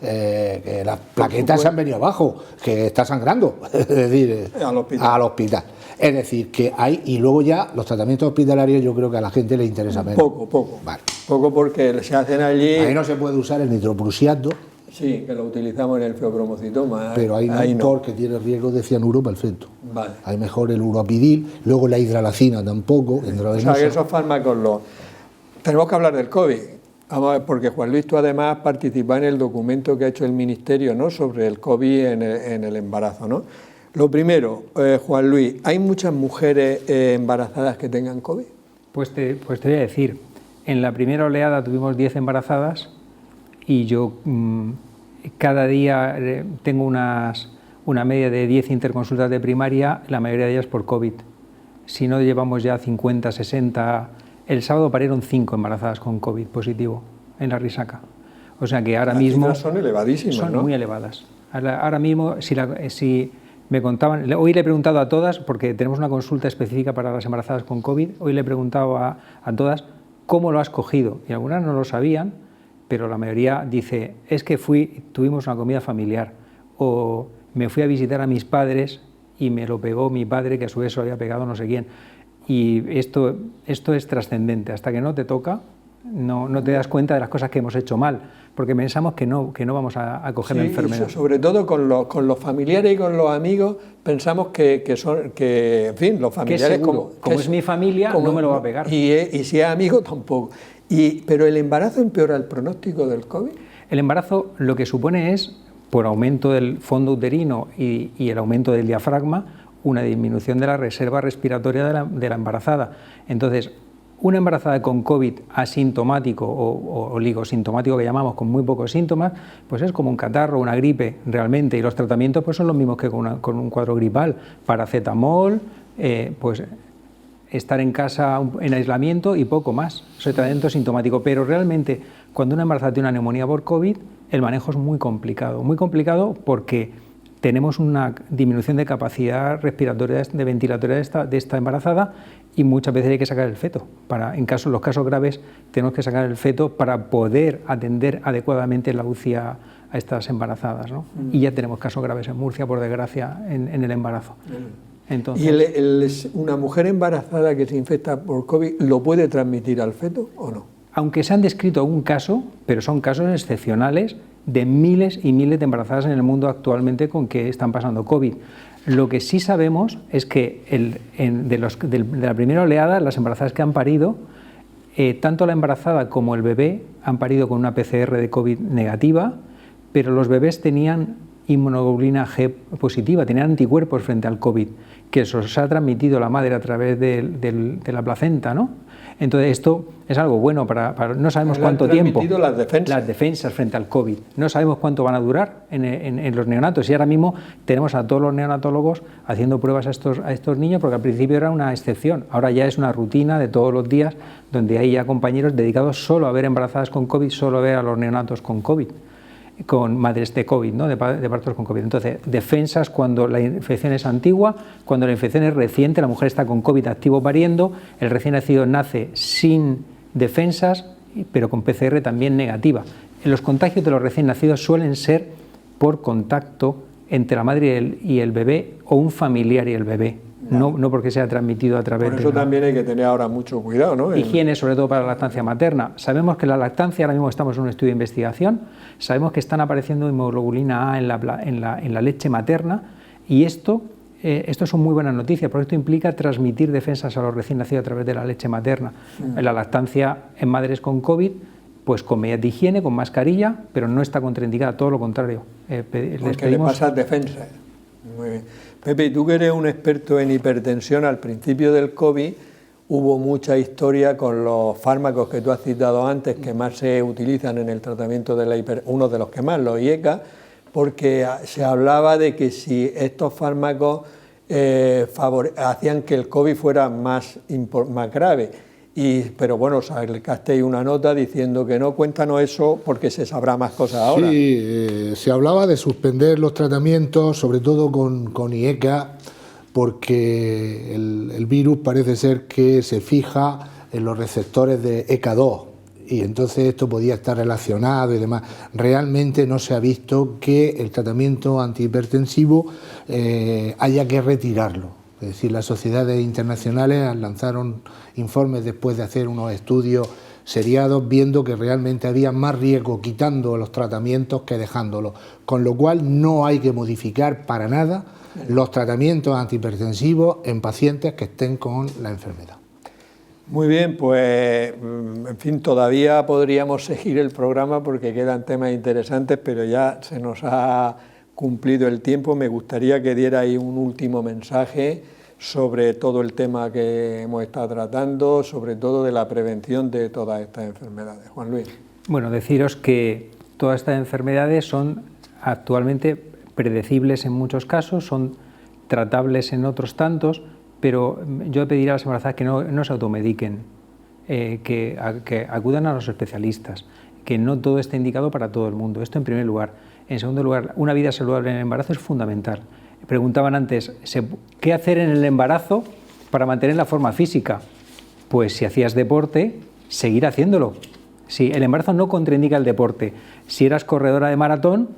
C: que las plaquetas se han venido abajo, que está sangrando, es decir, al hospital. Es decir, que hay, y luego ya los tratamientos hospitalarios yo creo que a la gente le interesa menos.
A: Poco.
C: Vale.
A: Poco porque se hacen allí...
C: Ahí no se puede usar el nitroprusiato.
A: Sí, que lo utilizamos en el feobromocitoma.
C: Pero ahí no, porque tiene riesgo de cianuro perfecto.
A: Vale.
C: Hay mejor el uroapidil, luego la hidralacina tampoco.
A: O sea, que esos fármacos los... Tenemos que hablar del COVID. Vamos a ver, porque Juan Luis, tú además participas en el documento que ha hecho el Ministerio, ¿no?, sobre el COVID en el embarazo, ¿no? Lo primero, Juan Luis, ¿hay muchas mujeres embarazadas que tengan COVID?
B: Pues te voy a decir, en la primera oleada tuvimos 10 embarazadas y yo cada día tengo una media de 10 interconsultas de primaria, la mayoría de ellas por COVID. Si no, llevamos ya 50, 60... El sábado parieron 5 embarazadas con COVID positivo en la Risaca. O sea que ahora mismo...
A: Las cifras son elevadísimas,
B: son,
A: ¿no?
B: Muy elevadas. Ahora mismo, si me contaban... Hoy le he preguntado a todas, porque tenemos una consulta específica para las embarazadas con COVID, hoy le he preguntado a todas cómo lo has cogido. Y algunas no lo sabían, pero la mayoría dice, es que tuvimos una comida familiar, o me fui a visitar a mis padres y me lo pegó mi padre, que a su vez se lo había pegado no sé quién. Y esto es trascendente. Hasta que no te toca, no te das cuenta de las cosas que hemos hecho mal, porque pensamos que no vamos a coger la enfermedad.
A: Sobre todo con los familiares y con los amigos, pensamos que en fin, los familiares...
B: Como es mi familia, no me lo va a pegar.
A: Y si es amigo, tampoco. ¿Pero el embarazo empeora el pronóstico del COVID? El
B: embarazo lo que supone es, por aumento del fondo uterino y el aumento del diafragma, una disminución de la reserva respiratoria de la embarazada. Entonces, una embarazada con COVID asintomático o oligosintomático, que llamamos, con muy pocos síntomas, pues es como un catarro, una gripe realmente, y los tratamientos pues son los mismos que con un cuadro gripal, paracetamol, pues estar en casa en aislamiento y poco más, eso es tratamiento sintomático. Pero realmente, cuando una embarazada tiene una neumonía por COVID, el manejo es muy complicado porque tenemos una disminución de capacidad respiratoria, de ventilatoria de esta embarazada, y muchas veces hay que sacar el feto. En los casos graves tenemos que sacar el feto para poder atender adecuadamente la UCI a estas embarazadas, ¿no? Y ya tenemos casos graves en Murcia, por desgracia, en el embarazo. Entonces,
A: ¿Y una mujer embarazada que se infecta por COVID lo puede transmitir al feto o no?
B: Aunque se han descrito algún caso, pero son casos excepcionales, de miles y miles de embarazadas en el mundo actualmente con que están pasando COVID. Lo que sí sabemos es que de la primera oleada, las embarazadas que han parido, tanto la embarazada como el bebé han parido con una PCR de COVID negativa, pero los bebés tenían inmunoglobulina G positiva, tenían anticuerpos frente al COVID, que eso se ha transmitido la madre a través de la placenta, ¿no? Entonces esto es algo bueno no sabemos cuánto tiempo. Las defensas frente al COVID. No sabemos cuánto van a durar en los neonatos, y ahora mismo tenemos a todos los neonatólogos haciendo pruebas a estos niños, porque al principio era una excepción, ahora ya es una rutina de todos los días, donde hay ya compañeros dedicados solo a ver embarazadas con COVID, solo a ver a los neonatos con COVID, con madres de COVID, ¿no? de partos con COVID. Entonces, defensas cuando la infección es antigua, cuando la infección es reciente, la mujer está con COVID activo pariendo, el recién nacido nace sin defensas, pero con PCR también negativa. Los contagios de los recién nacidos suelen ser por contacto entre la madre y el bebé, o un familiar y el bebé. No porque sea transmitido a través de...
A: Por eso también hay que tener ahora mucho cuidado, ¿no?
B: Higiene, sobre todo para la lactancia materna. Sabemos que la lactancia, ahora mismo estamos en un estudio de investigación, sabemos que están apareciendo inmunoglobulina A en la leche materna, y esto son muy buenas noticias, porque esto implica transmitir defensas a los recién nacidos a través de la leche materna. La lactancia en madres con COVID, pues con medidas de higiene, con mascarilla, pero no está contraindicada, todo lo contrario.
A: Porque le pasas defensas. Muy bien. Pepe, tú que eres un experto en hipertensión, al principio del COVID hubo mucha historia con los fármacos que tú has citado antes, que más se utilizan en el tratamiento de la uno de los que más, los IECA, porque se hablaba de que si estos fármacos hacían que el COVID fuera más grave. Pero bueno, sacasteis una nota diciendo que no. Cuéntanos eso, porque se sabrá más cosas ahora.
C: Sí, se hablaba de suspender los tratamientos, sobre todo con IECA, porque el virus parece ser que se fija en los receptores de ECA2 y entonces esto podía estar relacionado y demás. Realmente no se ha visto que el tratamiento antihipertensivo haya que retirarlo. Es decir, las sociedades internacionales lanzaron informes después de hacer unos estudios seriados viendo que realmente había más riesgo quitando los tratamientos que dejándolos, con lo cual no hay que modificar para nada los tratamientos antihipertensivos en pacientes que estén con la enfermedad.
A: Muy bien, pues en fin, todavía podríamos seguir el programa porque quedan temas interesantes, pero ya se nos ha cumplido el tiempo. Me gustaría que diera ahí un último mensaje sobre todo el tema que hemos estado tratando, sobre todo de la prevención de todas estas enfermedades. Juan Luis.
B: Bueno, deciros que todas estas enfermedades son actualmente predecibles en muchos casos, son tratables en otros tantos, pero yo pediría a las embarazadas que no se automediquen, que acudan a los especialistas, que no todo está indicado para todo el mundo. Esto en primer lugar. En segundo lugar, una vida saludable en el embarazo es fundamental. Preguntaban antes, ¿qué hacer en el embarazo para mantener la forma física? Pues si hacías deporte, seguir haciéndolo. Si el embarazo no contraindica el deporte, si eras corredora de maratón,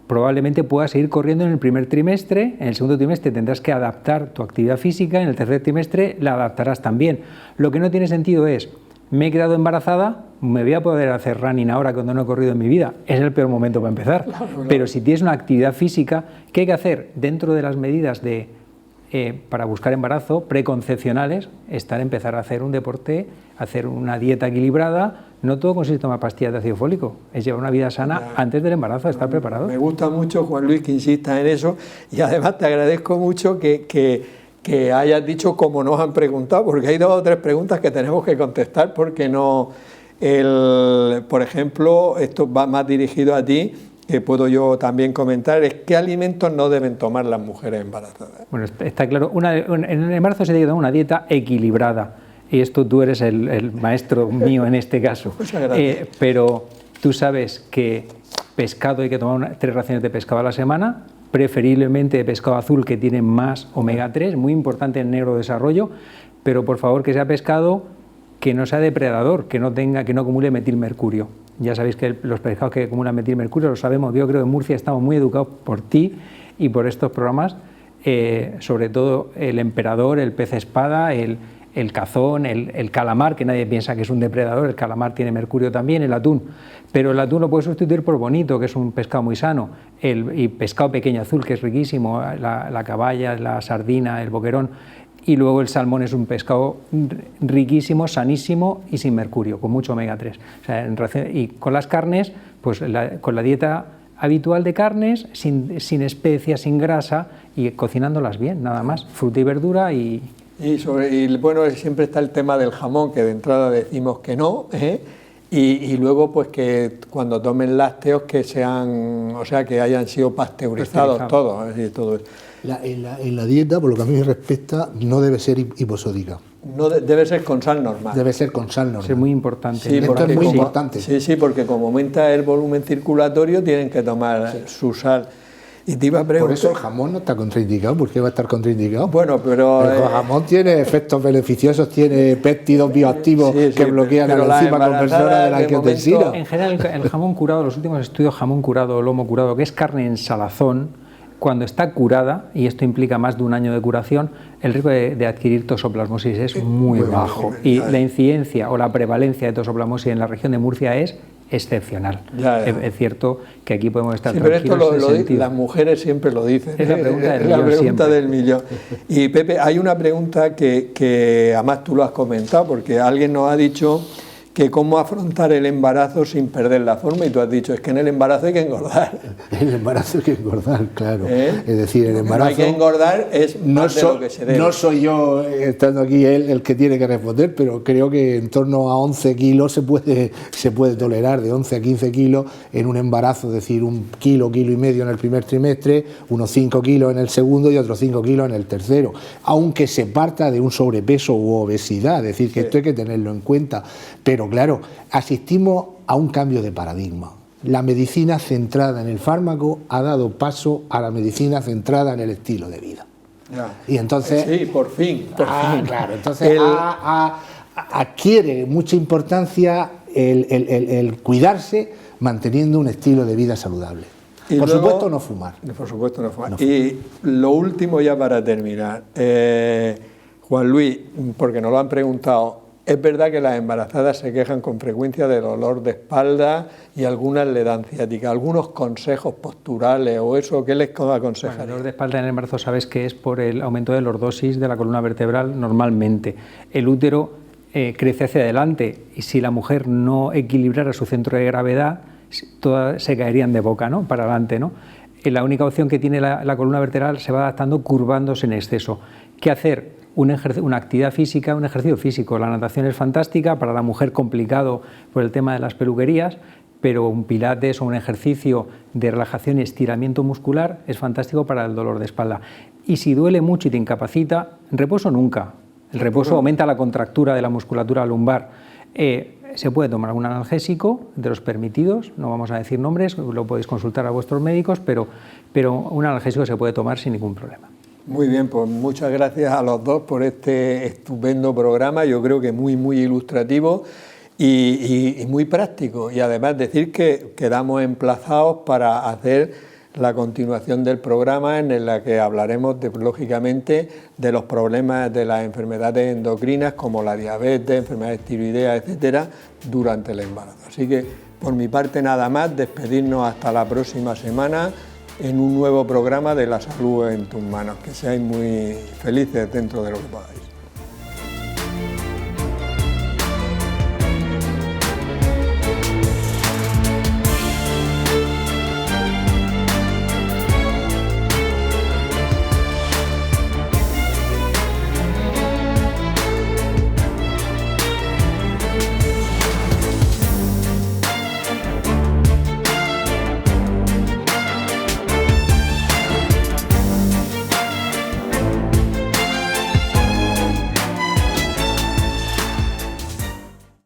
B: probablemente puedas seguir corriendo en el primer trimestre, en el segundo trimestre tendrás que adaptar tu actividad física, en el tercer trimestre la adaptarás también. Lo que no tiene sentido es, me he quedado embarazada, me voy a poder hacer running ahora cuando no he corrido en mi vida. Es el peor momento para empezar. Claro. Pero si tienes una actividad física, ¿qué hay que hacer? Dentro de las medidas para buscar embarazo preconcepcionales, empezar a hacer un deporte, hacer una dieta equilibrada. No todo consiste en tomar pastillas de ácido fólico, es llevar una vida sana antes del embarazo, estar preparado.
A: Me gusta mucho, Juan Luis, que insistas en eso y además te agradezco mucho que hayas dicho como nos han preguntado, porque hay 2 o 3 preguntas que tenemos que contestar porque no... por ejemplo, esto va más dirigido a ti, que puedo yo también comentar, es qué alimentos no deben tomar las mujeres embarazadas.
B: Bueno, está claro, en el embarazo se debe tomar una dieta equilibrada, y esto tú eres el maestro mío en este caso.
A: Muchas gracias.
B: Pero tú sabes que pescado hay que tomar 3 raciones de pescado a la semana, preferiblemente de pescado azul que tiene más omega 3, muy importante en neurodesarrollo, pero por favor que sea pescado que no sea depredador, que no acumule metilmercurio. Ya sabéis que los pescados que acumulan metilmercurio lo sabemos. Yo creo que en Murcia estamos muy educados por ti y por estos programas, sobre todo el emperador, el pez espada, el cazón, el calamar, que nadie piensa que es un depredador, el calamar tiene mercurio también, el atún, pero el atún lo puedes sustituir por bonito, que es un pescado muy sano, y pescado pequeño azul, que es riquísimo, la caballa, la sardina, el boquerón, y luego el salmón es un pescado riquísimo, sanísimo y sin mercurio, con mucho omega 3. O sea, y con las carnes, pues con la dieta habitual de carnes, sin especias, sin grasa, y cocinándolas bien, nada más, fruta y verdura y
A: bueno, siempre está el tema del jamón, que de entrada decimos que no, y luego pues que cuando tomen lácteos que sean, o sea, que hayan sido pasteurizados todos, es decir, todo eso.
C: En la dieta, por lo que a mí me respecta, no debe ser hiposódica.
A: No debe ser con sal normal.
C: Debe ser con sal normal.
B: Es muy importante.
A: Sí,
C: esto es muy importante.
A: Sí, porque como aumenta el volumen circulatorio, tienen que tomar su sal. Y te iba a preguntar...
C: Por eso el jamón no está contraindicado. ¿Por qué va a estar contraindicado?
A: Bueno, pero...
C: El jamón tiene efectos beneficiosos, tiene péptidos bioactivos que bloquean la enzima conversora de la angiotensina.
B: En general, el jamón curado, los últimos estudios, jamón curado, lomo curado, que es carne en salazón, cuando está curada, y esto implica más de un año de curación, el riesgo de adquirir tosoplasmosis es muy bajo. Y la incidencia o la prevalencia de tosoplasmosis en la región de Murcia es excepcional. Ya. Es cierto que aquí podemos estar tranquilos.
A: Pero esto las mujeres siempre lo dicen.
B: Es la pregunta
A: del millón. Y Pepe, hay una pregunta que además tú lo has comentado, porque alguien nos ha dicho que cómo afrontar el embarazo sin perder la forma, y tú has dicho, es que en el embarazo hay que engordar.
C: En el embarazo hay que engordar, claro. Es decir, en el embarazo...
A: No hay que engordar, es más de lo que se debe.
C: No soy yo, estando aquí, el que tiene que responder, pero creo que en torno a 11 kilos se puede tolerar, de 11 a 15 kilos en un embarazo, es decir, 1 kilo, kilo y medio en el primer trimestre, unos 5 kilos en el segundo y otros 5 kilos en el tercero, aunque se parta de un sobrepeso u obesidad, es decir, que esto hay que tenerlo en cuenta. Pero claro, asistimos a un cambio de paradigma. La medicina centrada en el fármaco ha dado paso a la medicina centrada en el estilo de vida.
A: Ya.
C: Y entonces...
A: Sí, por fin.
C: Claro, entonces adquiere mucha importancia el cuidarse manteniendo un estilo de vida saludable.
A: Y
C: por
A: luego,
C: supuesto no fumar.
A: Por supuesto no fumar. Y lo último ya para terminar, Juan Luis, porque nos lo han preguntado, es verdad que las embarazadas se quejan con frecuencia del dolor de espalda y algunas le dan ciática. ¿Algunos consejos posturales o eso qué les aconsejan?
B: Bueno, el dolor de espalda en el embarazo sabes que es por el aumento de lordosis de la columna vertebral normalmente. El útero crece hacia adelante y si la mujer no equilibrara su centro de gravedad, todas se caerían de boca, ¿no?, para adelante, ¿no? La única opción que tiene la columna vertebral se va adaptando curvándose en exceso. ¿Qué hacer? Una actividad física, un ejercicio físico. La natación es fantástica, para la mujer complicado por el tema de las peluquerías, pero un pilates o un ejercicio de relajación y estiramiento muscular es fantástico para el dolor de espalda. Y si duele mucho y te incapacita, reposo nunca. El reposo aumenta la contractura de la musculatura lumbar. Se puede tomar un analgésico de los permitidos, no vamos a decir nombres, lo podéis consultar a vuestros médicos, pero un analgésico se puede tomar sin ningún problema.
A: Muy bien, pues muchas gracias a los dos por este estupendo programa, yo creo que muy ilustrativo y muy práctico, y además decir que quedamos emplazados para hacer la continuación del programa en la que hablaremos lógicamente de los problemas de las enfermedades endocrinas como la diabetes, enfermedades tiroideas, etcétera, durante el embarazo. Así que por mi parte nada más, despedirnos hasta la próxima semana en un nuevo programa de La Salud en tus manos. Que seáis muy felices dentro de lo que podáis.